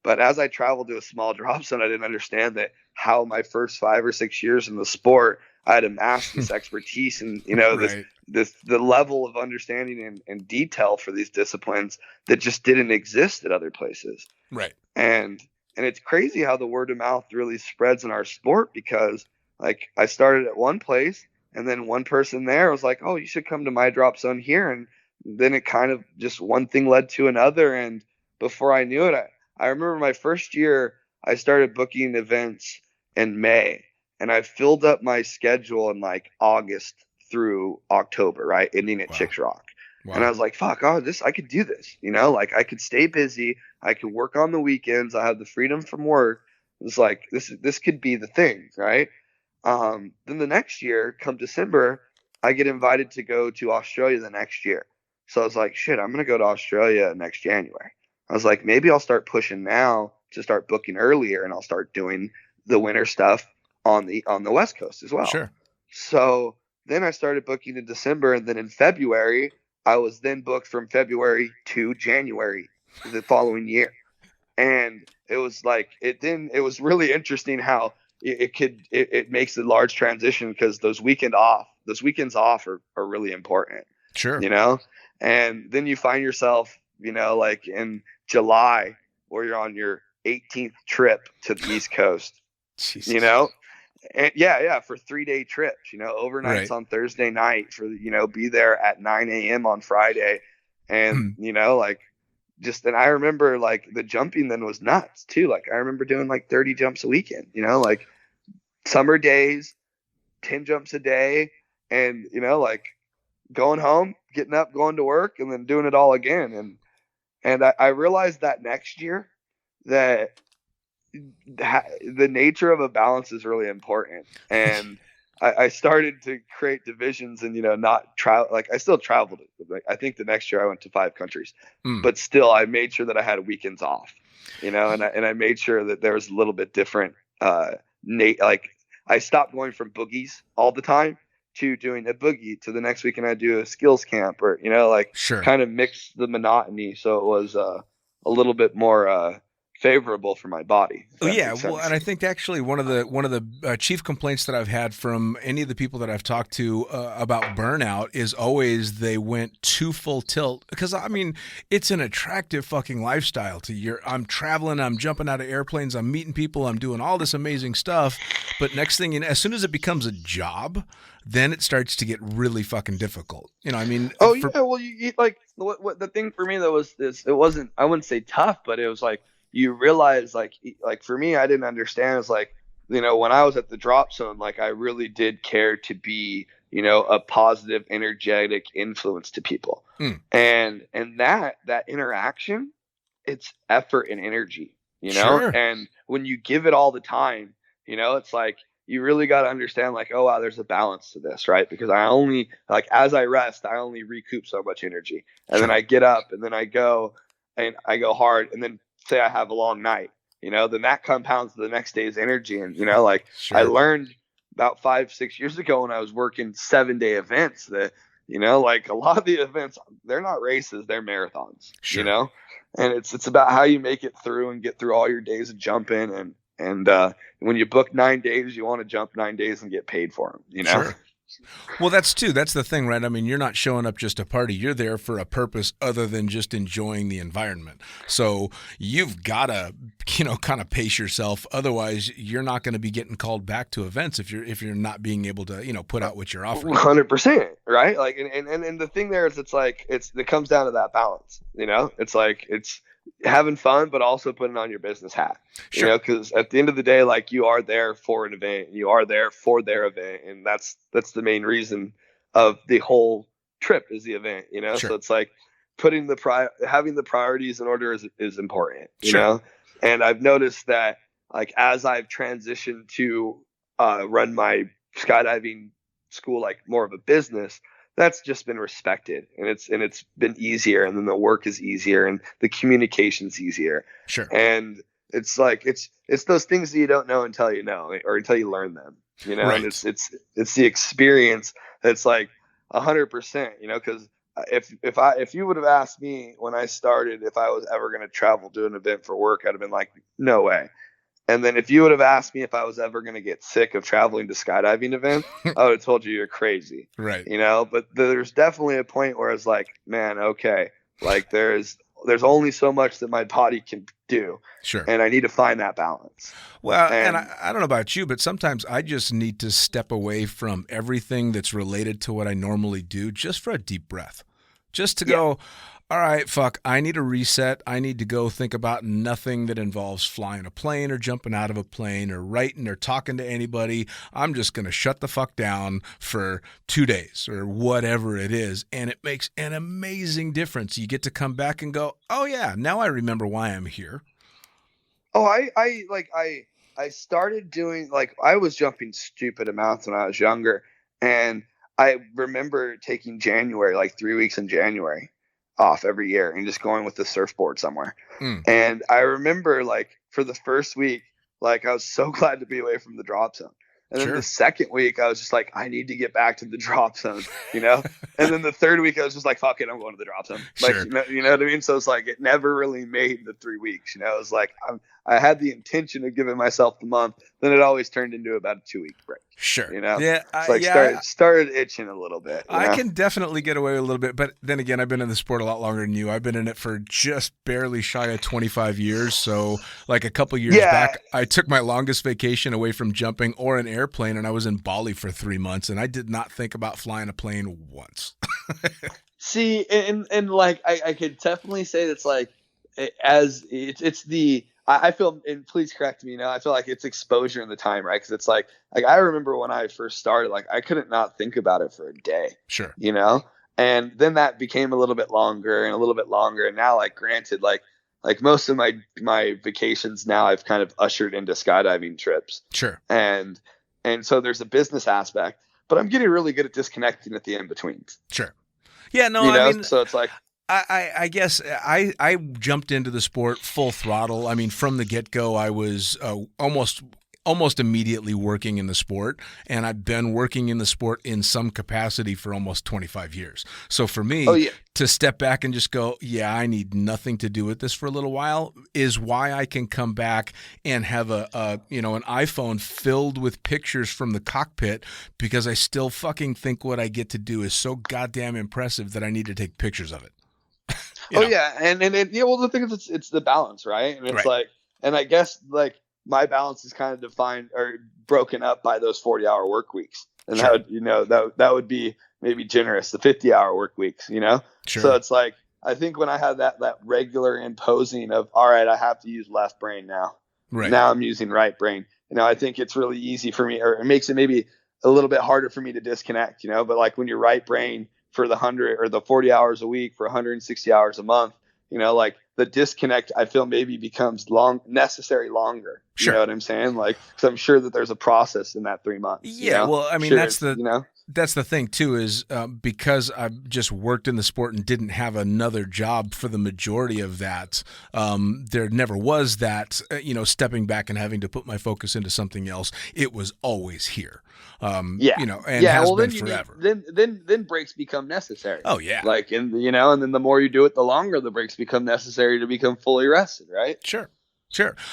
but as I traveled to a small drop zone, I didn't understand that how my first 5 or 6 years in the sport, I had amassed this expertise and, the level of understanding and detail for these disciplines that just didn't exist at other places. Right. And it's crazy how the word of mouth really spreads in our sport, because like I started at one place and then one person there was like, oh, you should come to my drop zone here. And then it kind of just one thing led to another. And before I knew it, I remember my first year, I started booking events in May, and I filled up my schedule in like August through October, right? Ending at Chicks Rock. Wow. And I was like, fuck, I could do this, like I could stay busy. I could work on the weekends. I have the freedom from work. It's like, this could be the thing. Right. Then the next year, come December, I get invited to go to Australia the next year. So I was like, shit, I'm going to go to Australia next January. I was like, maybe I'll start pushing now to start booking earlier, and I'll start doing the winter stuff on the West Coast as well. Sure. So then I started booking in December, and then in February, I was then booked from February to January the following year. And it was like, it was really interesting how it makes a large transition, because those weekends off are really important. Sure. And then you find yourself, like in July, where you're on your 18th trip to the East Coast, Jesus. And for 3-day trips, overnights on Thursday night for, be there at 9 a.m. on Friday. And, and I remember like the jumping then was nuts too. Like I remember doing like 30 jumps a weekend, like summer days, 10 jumps a day, and, like going home, getting up, going to work, and then doing it all again. And I realized that next year that the nature of a balance is really important. And I started to create divisions and, not travel. Like I still traveled. Like, I think the next year I went to 5 countries, but still I made sure that I had weekends off, and I made sure that there was a little bit different, like I stopped going from boogies all the time to doing a boogie to the next weekend I do a skills camp, or, kind of mix the monotony. So it was a little bit more, favorable for my body. Oh yeah, well, and I think actually one of the chief complaints that I've had from any of the people that I've talked to about burnout is always they went too full tilt, because I mean it's an attractive fucking lifestyle. I'm traveling, I'm jumping out of airplanes, I'm meeting people, I'm doing all this amazing stuff, but next thing as soon as it becomes a job, then it starts to get really fucking difficult. I mean. Oh yeah, well you like what the thing for me that was this. It wasn't, I wouldn't say tough, but it was like, you realize like for me, I didn't understand. It's like, when I was at the drop zone, like I really did care to be, a positive, energetic influence to people. And that interaction, it's effort and energy, Sure. And when you give it all the time, it's like, you really got to understand like, oh wow, there's a balance to this, right? Because I only, like, as I rest, I only recoup so much energy. And Sure. Then I get up and then I go hard, and then say I have a long night, then that compounds the next day's energy. And, Sure. I learned about 5-6 years ago when I was working 7-day events that, You know, like a lot of the events, they're not races, they're marathons. Sure. You know, and it's about how you make it through and get through all your days of jumping. And when you book 9 days, you want to jump 9 days and get paid for them. You know. Sure. Well, that's the thing, right? I mean, you're not showing up just to party. You're there for a purpose other than just enjoying the environment. So you've got to, kind of pace yourself. Otherwise, you're not going to be getting called back to events if you're not being able to, put out what you're offering. 100%, right? Like, and the thing there is, it comes down to that balance. It's like it's having fun, but also putting on your business hat. Sure. Because at the end of the day, like, you are there for an event, you are there for their event, and that's the main reason of the whole trip is the event. Sure. So it's like putting having the priorities in order is important. Sure. And I've noticed that, like, as I've transitioned to run my skydiving school like more of a business, that's just been respected, and it's been easier, and then the work is easier, and the communication's easier. Sure. And it's like it's those things that you don't know until you know, or until you learn them. Right. And it's the experience that's like 100%. Because if you would have asked me when I started if I was ever going to travel to an event for work, I'd have been like, no way. And then if you would have asked me if I was ever going to get sick of traveling to skydiving events, I would have told you you're crazy. Right. But there's definitely a point where it's like, man, okay, like there's only so much that my body can do. Sure. And I need to find that balance. Well, and I don't know about you, but sometimes I just need to step away from everything that's related to what I normally do just for a deep breath. Just to go, all right, fuck, I need a reset. I need to go think about nothing that involves flying a plane or jumping out of a plane or writing or talking to anybody. I'm just going to shut the fuck down for 2 days or whatever it is. And it makes an amazing difference. You get to come back and go, oh yeah, now I remember why I'm here. Oh, I started doing, like, I was jumping stupid amounts when I was younger. And I remember taking January, like 3 weeks in January, off every year and just going with the surfboard somewhere. And I remember, like, for the first week, like, I was so glad to be away from the drop zone. And then the second week, I was just like, I need to get back to the drop zone, And then the third week, I was just like, fuck it, I'm going to the drop zone. Like, you know what I mean? So it's like, it never really made the 3 weeks. It was like, I had the intention of giving myself the month. Then it always turned into about a 2 week break. Sure. Yeah. It's like started itching a little bit. I can definitely get away with a little bit, but then again, I've been in the sport a lot longer than you. I've been in it for just barely shy of 25 years. So like a couple years back, I took my longest vacation away from jumping or an airplane, and I was in Bali for 3 months, and I did not think about flying a plane once. See, and like, I could definitely say that's like, I feel, and please correct me, I feel like it's exposure in the time, right? Because it's like I remember when I first started, like, I couldn't not think about it for a day. Sure. And then that became a little bit longer and a little bit longer. And now, like, granted, like most of my vacations now I've kind of ushered into skydiving trips. Sure. And so there's a business aspect, but I'm getting really good at disconnecting at the in-betweens. Sure. Yeah, no, I mean, so it's like, I guess I jumped into the sport full throttle. I mean, from the get-go, I was almost immediately working in the sport, and I've been working in the sport in some capacity for almost 25 years. So for me, to step back and just go, yeah, I need nothing to do with this for a little while is why I can come back and have an iPhone filled with pictures from the cockpit, because I still fucking think what I get to do is so goddamn impressive that I need to take pictures of it. And well, the thing is, it's the balance, right? And it's like, and I guess, like, my balance is kind of defined or broken up by those 40-hour work weeks, and that would, that would be maybe generous, the 50-hour work weeks, Sure. So it's like, I think when I had that regular imposing of, all right, I have to use left brain now. Right. Now I'm using right brain. I think it's really easy for me, or it makes it maybe a little bit harder for me to disconnect, but like when you're right brain for the 100 or the 40 hours a week for 160 hours a month, like the disconnect, I feel maybe becomes necessary longer. Sure. You know what I'm saying? Like, because I'm sure that there's a process in that 3 months. Yeah. Well, I mean, that's the that's the thing too, is because I've just worked in the sport and didn't have another job for the majority of that. There never was that, stepping back and having to put my focus into something else. It was always here. And has been forever. Then breaks become necessary. Oh yeah. And then the more you do it, the longer the breaks become necessary to become fully rested, right? Sure.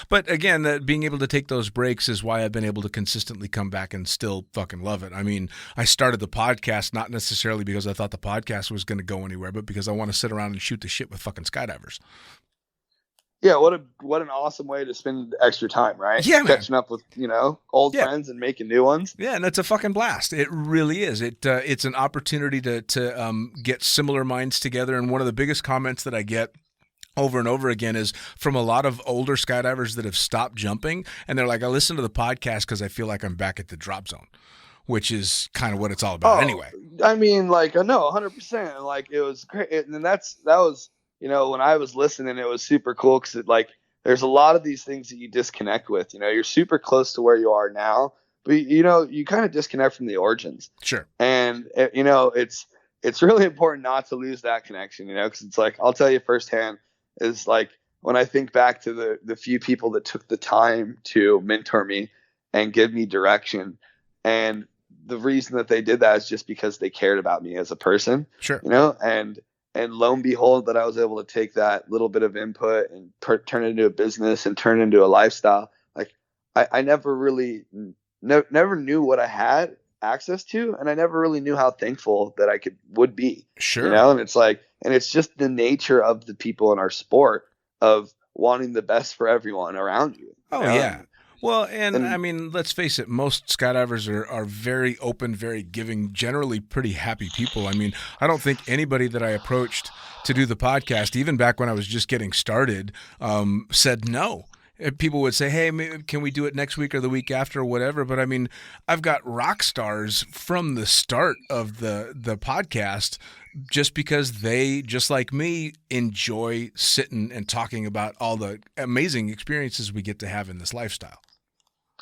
But again, being able to take those breaks is why I've been able to consistently come back and still fucking love it. I mean, I started the podcast not necessarily because I thought the podcast was going to go anywhere, but because I want to sit around and shoot the shit with fucking skydivers. Yeah, what an awesome way to spend extra time, right? Yeah, man. Catching up with, old friends and making new ones. Yeah, and it's a fucking blast. It really is. It's an opportunity to get similar minds together. And one of the biggest comments that I get over and over again is from a lot of older skydivers that have stopped jumping, and they're like, I listen to the podcast because I feel like I'm back at the drop zone, which is kind of what it's all about anyway. I mean, no, 100%. It was great. And that was, when I was listening, it was super cool because there's a lot of these things that you disconnect with. You're super close to where you are now, but you kind of disconnect from the origins. Sure. And it's really important not to lose that connection, because it's I'll tell you firsthand, is when I think back to the few people that took the time to mentor me and give me direction, and the reason that they did that is just because they cared about me as a person. Sure. And lo and behold, that I was able to take that little bit of input and turn it into a business and turn it into a lifestyle. I never really never knew what I had access to, and I never really knew how thankful that I would be. Sure. And it's just the nature of the people in our sport of wanting the best for everyone around you. Yeah. Well, and I mean, let's face it, most skydivers are very open, very giving, generally pretty happy people. I mean, I don't think anybody that I approached to do the podcast, even back when I was just getting started, said no. People would say, hey, can we do it next week or the week after or whatever? But I mean, I've got rock stars from the start of the podcast just because they, just like me, enjoy sitting and talking about all the amazing experiences we get to have in this lifestyle.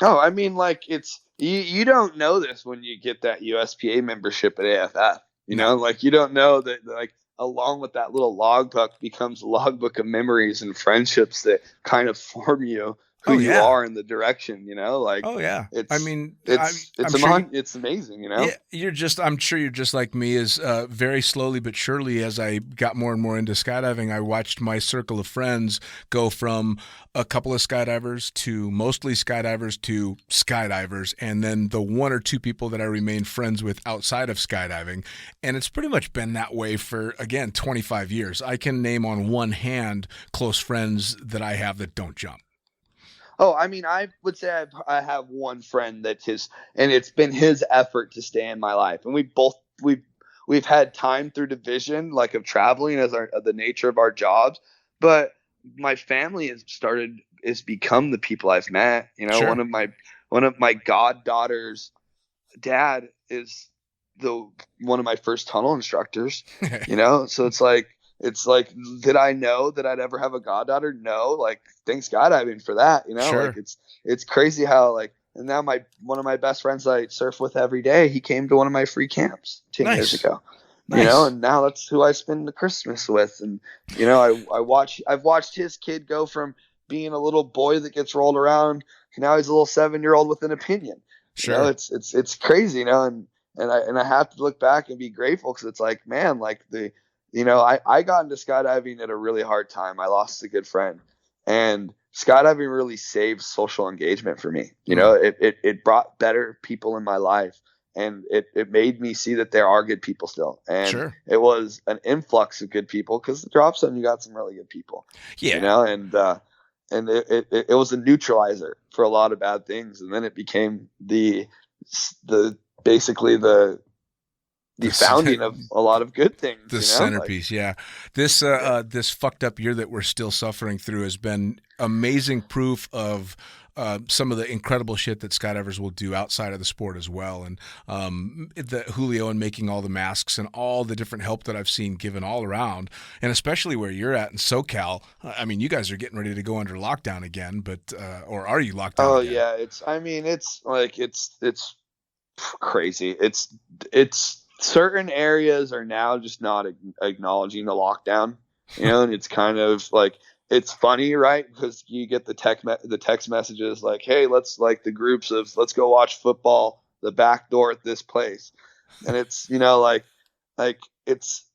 Oh, I mean, it's you don't know this when you get that USPA membership at AFF. You don't know that along with that little logbook becomes a logbook of memories and friendships that kind of form you who you are in the direction, it's amazing, Yeah, I'm sure you're just like me, is very slowly but surely, as I got more and more into skydiving, I watched my circle of friends go from a couple of skydivers to mostly skydivers to skydivers, and then the one or two people that I remain friends with outside of skydiving. And it's pretty much been that way for, again, 25 years. I can name on one hand close friends that I have that don't jump. Oh, I mean, I would say I have one friend and it's been his effort to stay in my life. And we've had time through division, of traveling as the nature of our jobs. But my family has become the people I've met. Sure. One of my goddaughter's dad is one of my first tunnel instructors. So it's did I know that I'd ever have a goddaughter? No. Thanks skydiving for that. Sure. It's crazy how and now one of my best friends I surf with every day, he came to one of my free camps 10 years ago. Nice. And now that's who I spend the Christmas with. And I've watched his kid go from being a little boy that gets rolled around to now he's a little 7-year-old with an opinion. Sure. It's crazy, and I have to look back and be grateful because it's man, I got into skydiving at a really hard time. I lost a good friend, and skydiving really saved social engagement for me. It brought better people in my life, and it made me see that there are good people still. And sure. It was an influx of good people because the drop zone, you got some really good people. Yeah. And it was a neutralizer for a lot of bad things, and then it became the founding of a lot of good things. The centerpiece, yeah. This fucked up year that we're still suffering through has been amazing proof of some of the incredible shit that skydivers will do outside of the sport as well. And the Julio and making all the masks and all the different help that I've seen given all around, and especially where you're at in SoCal. I mean, you guys are getting ready to go under lockdown again, but or are you locked down? Oh again? yeah, it's crazy. It's certain areas are now just not acknowledging the lockdown, and it's kind of like, it's funny, right? Because you get the text messages like, hey, let's like the groups of, let's go watch football, the back door at this place. And it's, like it's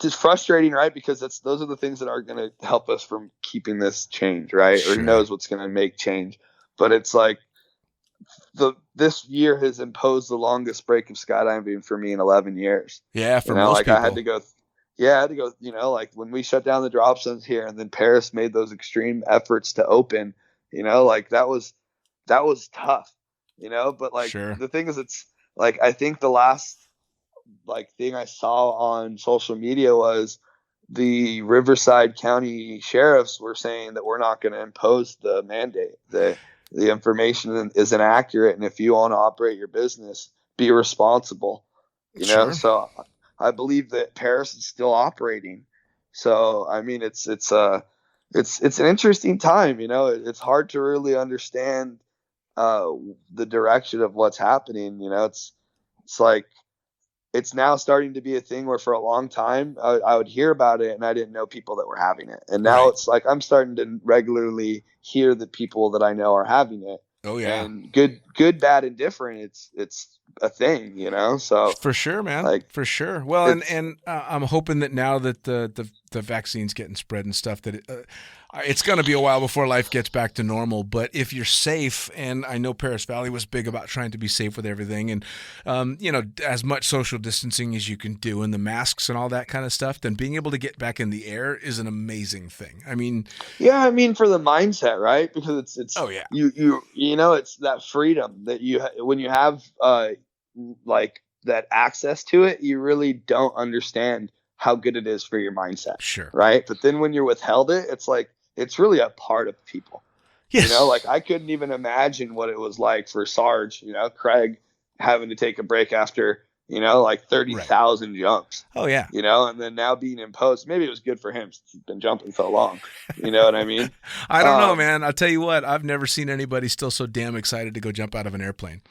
just frustrating, right? Because those are the things that are going to help us from keeping this change, right? Sure. Or who knows what's going to make change. But it's like this year has imposed the longest break of skydiving for me in 11 years. Yeah, for most people. I had to go, like when we shut down the drop zones here, and then Perris made those extreme efforts to open, like that was tough, but like sure. The thing is, it's like, I think the last like thing I saw on social media was the Riverside County sheriffs were saying that we're not going to impose the mandate. The information is inaccurate, and if you want to operate your business, be responsible. Sure. So I believe that Perris is still operating. So I mean, it's an interesting time. It's hard to really understand the direction of what's happening. It's like, it's now starting to be a thing where for a long time I would hear about it and I didn't know people that were having it. And now It's like, I'm starting to regularly hear the people that I know are having it. Oh yeah. And good, bad, and different. It's a thing, so for sure, man, like, for sure. Well, and I'm hoping that now that the vaccine's getting spread and stuff, that it's going to be a while before life gets back to normal. But if you're safe, and I know Perris Valley was big about trying to be safe with everything, and as much social distancing as you can do, and the masks and all that kind of stuff, then being able to get back in the air is an amazing thing. I mean, yeah, for the mindset, right? Because it's oh yeah, it's that freedom that when you have like that access to it, you really don't understand how good it is for your mindset. Sure. Right. But then when you're withheld it, it's like, it's really a part of people. Yes. Like I couldn't even imagine what it was like for Sarge, Craig having to take a break after, like 30,000 jumps. Oh yeah. And then now being imposed, maybe it was good for him since he's been jumping so long. You know what I mean? I don't know, man. I'll tell you what, I've never seen anybody still so damn excited to go jump out of an airplane.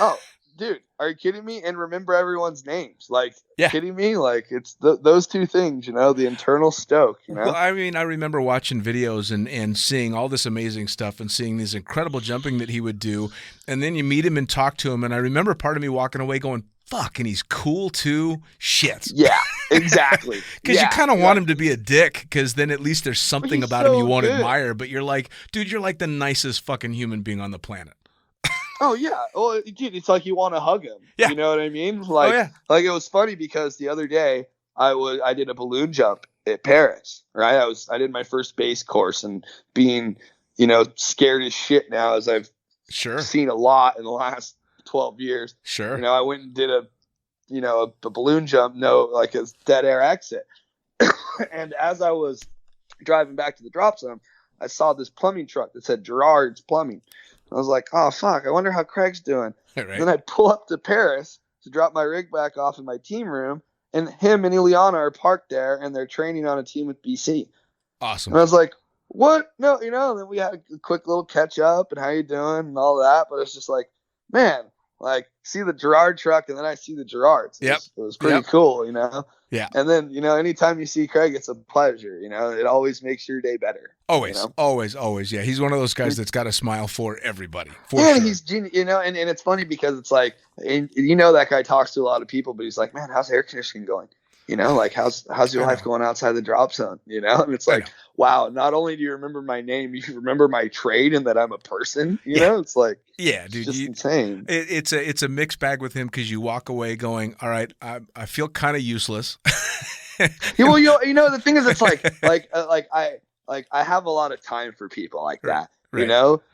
Oh, dude, are you kidding me? And remember everyone's names. Like, yeah. Kidding me? Like, it's those two things, the internal stoke, Well, I remember watching videos and seeing all this amazing stuff and seeing this incredible jumping that he would do. And then you meet him and talk to him. And I remember part of me walking away going, fuck, and he's cool too. Shit. Yeah, exactly. Because you kind of want him to be a dick, because then at least there's something about him you won't admire. But you're like, dude, you're like the nicest fucking human being on the planet. Oh yeah, well, dude, it's like you want to hug him. Yeah. You know what I mean? Like, like it was funny because the other day I did a balloon jump at Perris. Right, I did my first base course, and being scared as shit now, as I've seen a lot in the last 12 years. Sure. I went and did a balloon jump, like a dead air exit, and as I was driving back to the drop zone, I saw this plumbing truck that said Gerard's Plumbing. I was like, oh, fuck, I wonder how Craig's doing. Right. And then I pull up to Perris to drop my rig back off in my team room, and him and Ileana are parked there, and they're training on a team with BC. Awesome. And I was like, what? No, and then we had a quick little catch up and how you doing and all that. But it's just like, man, like, see the Gerard truck, and then I see the Gerards. It was pretty cool, Yeah. And then, anytime you see Craig, it's a pleasure. It always makes your day better. Always, always. Yeah. He's one of those guys that's got a smile for everybody. Sure. He's genius, and it's funny because it's like, and that guy talks to a lot of people, but he's like, man, how's air conditioning going? Like, how's your life going outside the drop zone? And it's like, wow, not only do you remember my name, you remember my trade and that I'm a person, it's like, yeah, dude, it's just insane. It's a mixed bag with him, because you walk away going, all right, I feel kind of useless. Well, the thing is, it's I have a lot of time for people like that,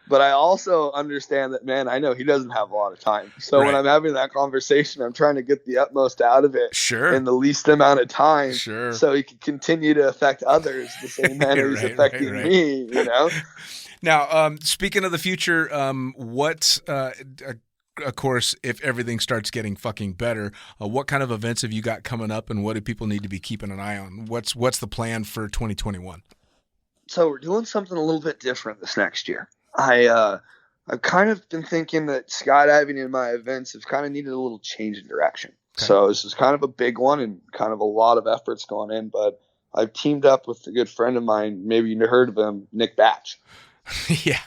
but I also understand that, man, I know he doesn't have a lot of time. So when I'm having that conversation, I'm trying to get the utmost out of it in the least amount of time, so he can continue to affect others the same manner he's affecting me, Now, speaking of the future, of course, if everything starts getting fucking better, what kind of events have you got coming up, and what do people need to be keeping an eye on? What's the plan for 2021? So we're doing something a little bit different this next year. I I've kind of been thinking that skydiving in my events have kind of needed a little change in direction. Okay. So this is kind of a big one and kind of a lot of efforts going in, but I've teamed up with a good friend of mine. Maybe you heard of him, Nick Batch. Yeah.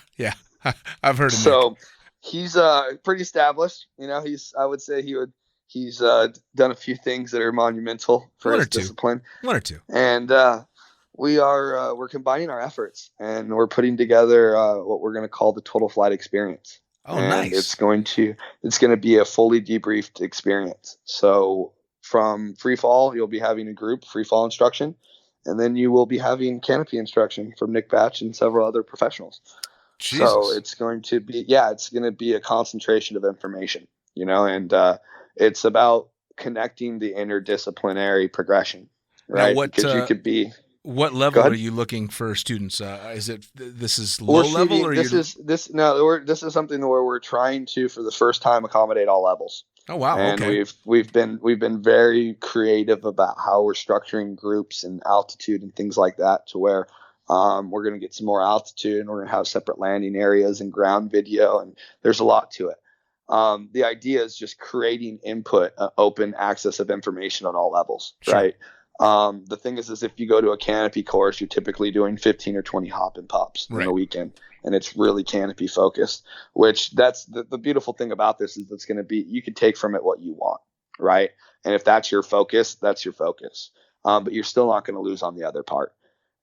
I've heard of Nick. So he's pretty established. I would say he's done a few things that are monumental for his discipline. One or two. And we're combining our efforts, and we're putting together what we're going to call the Total Flight Experience. Oh, and nice. It's going to be a fully debriefed experience. So from free fall, you'll be having a group free fall instruction, and then you will be having canopy instruction from Nick Batch and several other professionals. Jesus. So it's going to be a concentration of information, and it's about connecting the interdisciplinary progression, right? Now Because you could be. What level are you looking for students? Is it this is low level, or this is something where we're trying to, for the first time, accommodate all levels. Oh wow! And okay. we've been very creative about how we're structuring groups and altitude and things like that, to where we're going to get some more altitude, and we're going to have separate landing areas and ground video, and there's a lot to it. The idea is just creating input, open access of information on all levels, Sure. right? The thing is if you go to a canopy course, you're typically doing 15 or 20 hop and pops in the weekend, and it's really canopy focused, which that's the beautiful thing about this is it's going to be, you can take from it what you want, right? And if that's your focus, that's your focus. But you're still not going to lose on the other part.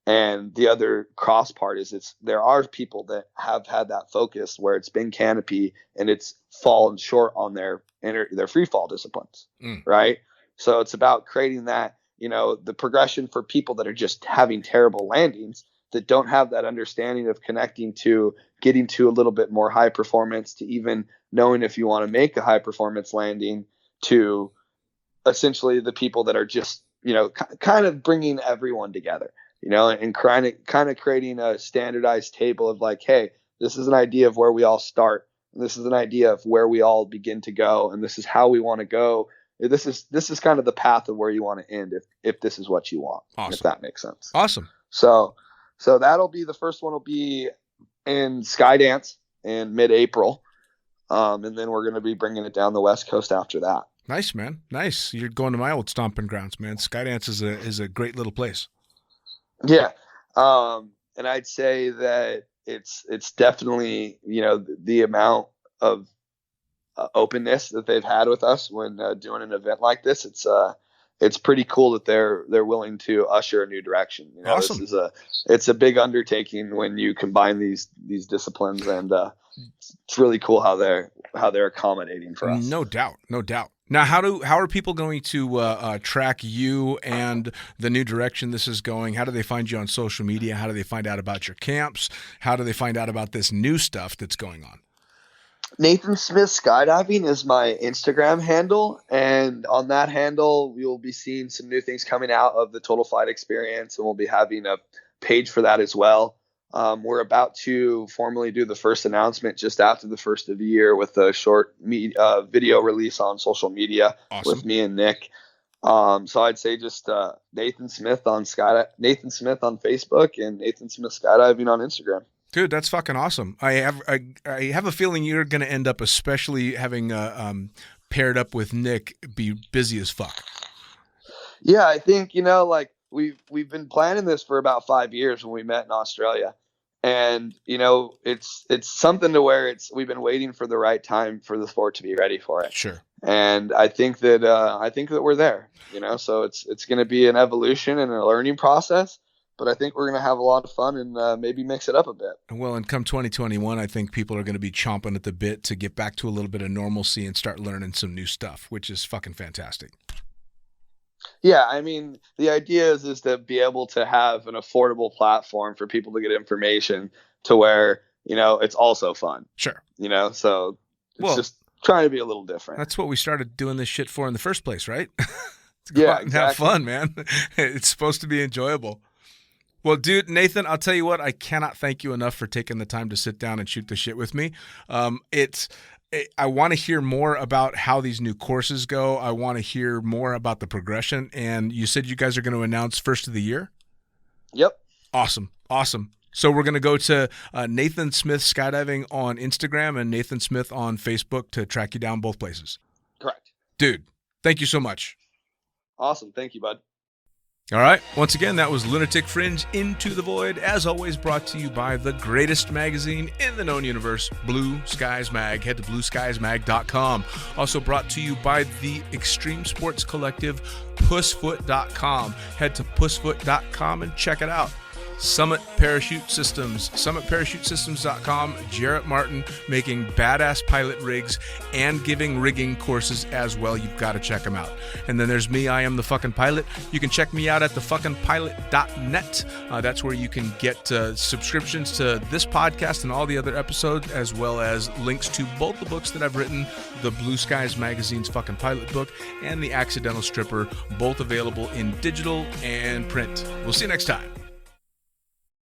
And the other cross part is there are people that have had that focus where it's been canopy and it's fallen short on their free fall disciplines, right? So it's about creating that, the progression for people that are just having terrible landings, that don't have that understanding of connecting to getting to a little bit more high performance, to even knowing if you want to make a high performance landing, to essentially the people that are just, kind of bringing everyone together, and kind of creating a standardized table of like, hey, this is an idea of where we all start. And this is an idea of where we all begin to go. And this is how we want to go. This is kind of the path of where you want to end if this is what you want. Awesome. If that makes sense. Awesome. So that'll be the first one. Will be in Skydance in mid-April, and then we're going to be bringing it down the West Coast after that. Nice, man. Nice. You're going to my old stomping grounds, man. Skydance is a great little place. Yeah, and I'd say that it's definitely the amount of openness that they've had with us when doing an event like this. It's pretty cool that they're willing to usher a new direction. Awesome. It's a big undertaking when you combine these disciplines, and it's really cool how they're accommodating for us. No doubt. Now, how are people going to track you and the new direction this is going? How do they find you on social media? How do they find out about your camps? How do they find out about this new stuff that's going on? Nathan Smith Skydiving is my Instagram handle, and on that handle, you'll be seeing some new things coming out of the Total Flight Experience, and we'll be having a page for that as well. We're about to formally do the first announcement just after the first of the year with a short video release on social media. Awesome. With me and Nick. So I'd say just Nathan Smith on Facebook and Nathan Smith Skydiving on Instagram. Dude, that's fucking awesome. I have a feeling you're going to end up, especially having paired up with Nick, be busy as fuck. Yeah, I think we've been planning this for about 5 years when we met in Australia, and it's something to where we've been waiting for the right time for the sport to be ready for it. Sure. And I think that we're there. So it's going to be an evolution and a learning process. But I think we're going to have a lot of fun and maybe mix it up a bit. Well, and come 2021, I think people are going to be chomping at the bit to get back to a little bit of normalcy and start learning some new stuff, which is fucking fantastic. Yeah, I mean, the idea is to be able to have an affordable platform for people to get information to where, it's also fun. Sure. So it's just trying to be a little different. That's what we started doing this shit for in the first place, right? To go out and have fun, man. It's supposed to be enjoyable. Well, dude, Nathan, I'll tell you what, I cannot thank you enough for taking the time to sit down and shoot the shit with me. I want to hear more about how these new courses go. I want to hear more about the progression. And you said you guys are going to announce first of the year? Yep. Awesome. So we're going to go to Nathan Smith Skydiving on Instagram and Nathan Smith on Facebook to track you down both places. Correct. Dude, thank you so much. Awesome. Thank you, bud. All right. Once again, that was Lunatic Fringe Into the Void, as always brought to you by the greatest magazine in the known universe, Blue Skies Mag. Head to blueskiesmag.com. Also brought to you by the Extreme Sports Collective, pussfoot.com. Head to pussfoot.com and check it out. Summit Parachute Systems, summitparachutesystems.com. Jarrett Martin making badass pilot rigs and giving rigging courses as well. You've got to check them out. And then there's me. I am the fucking pilot. You can check me out at thefuckingpilot.net. That's where you can get subscriptions to this podcast and all the other episodes, as well as links to both the books that I've written, the Blue Skies Magazine's Fucking Pilot book and the Accidental Stripper, both available in digital and print. We'll see you next time.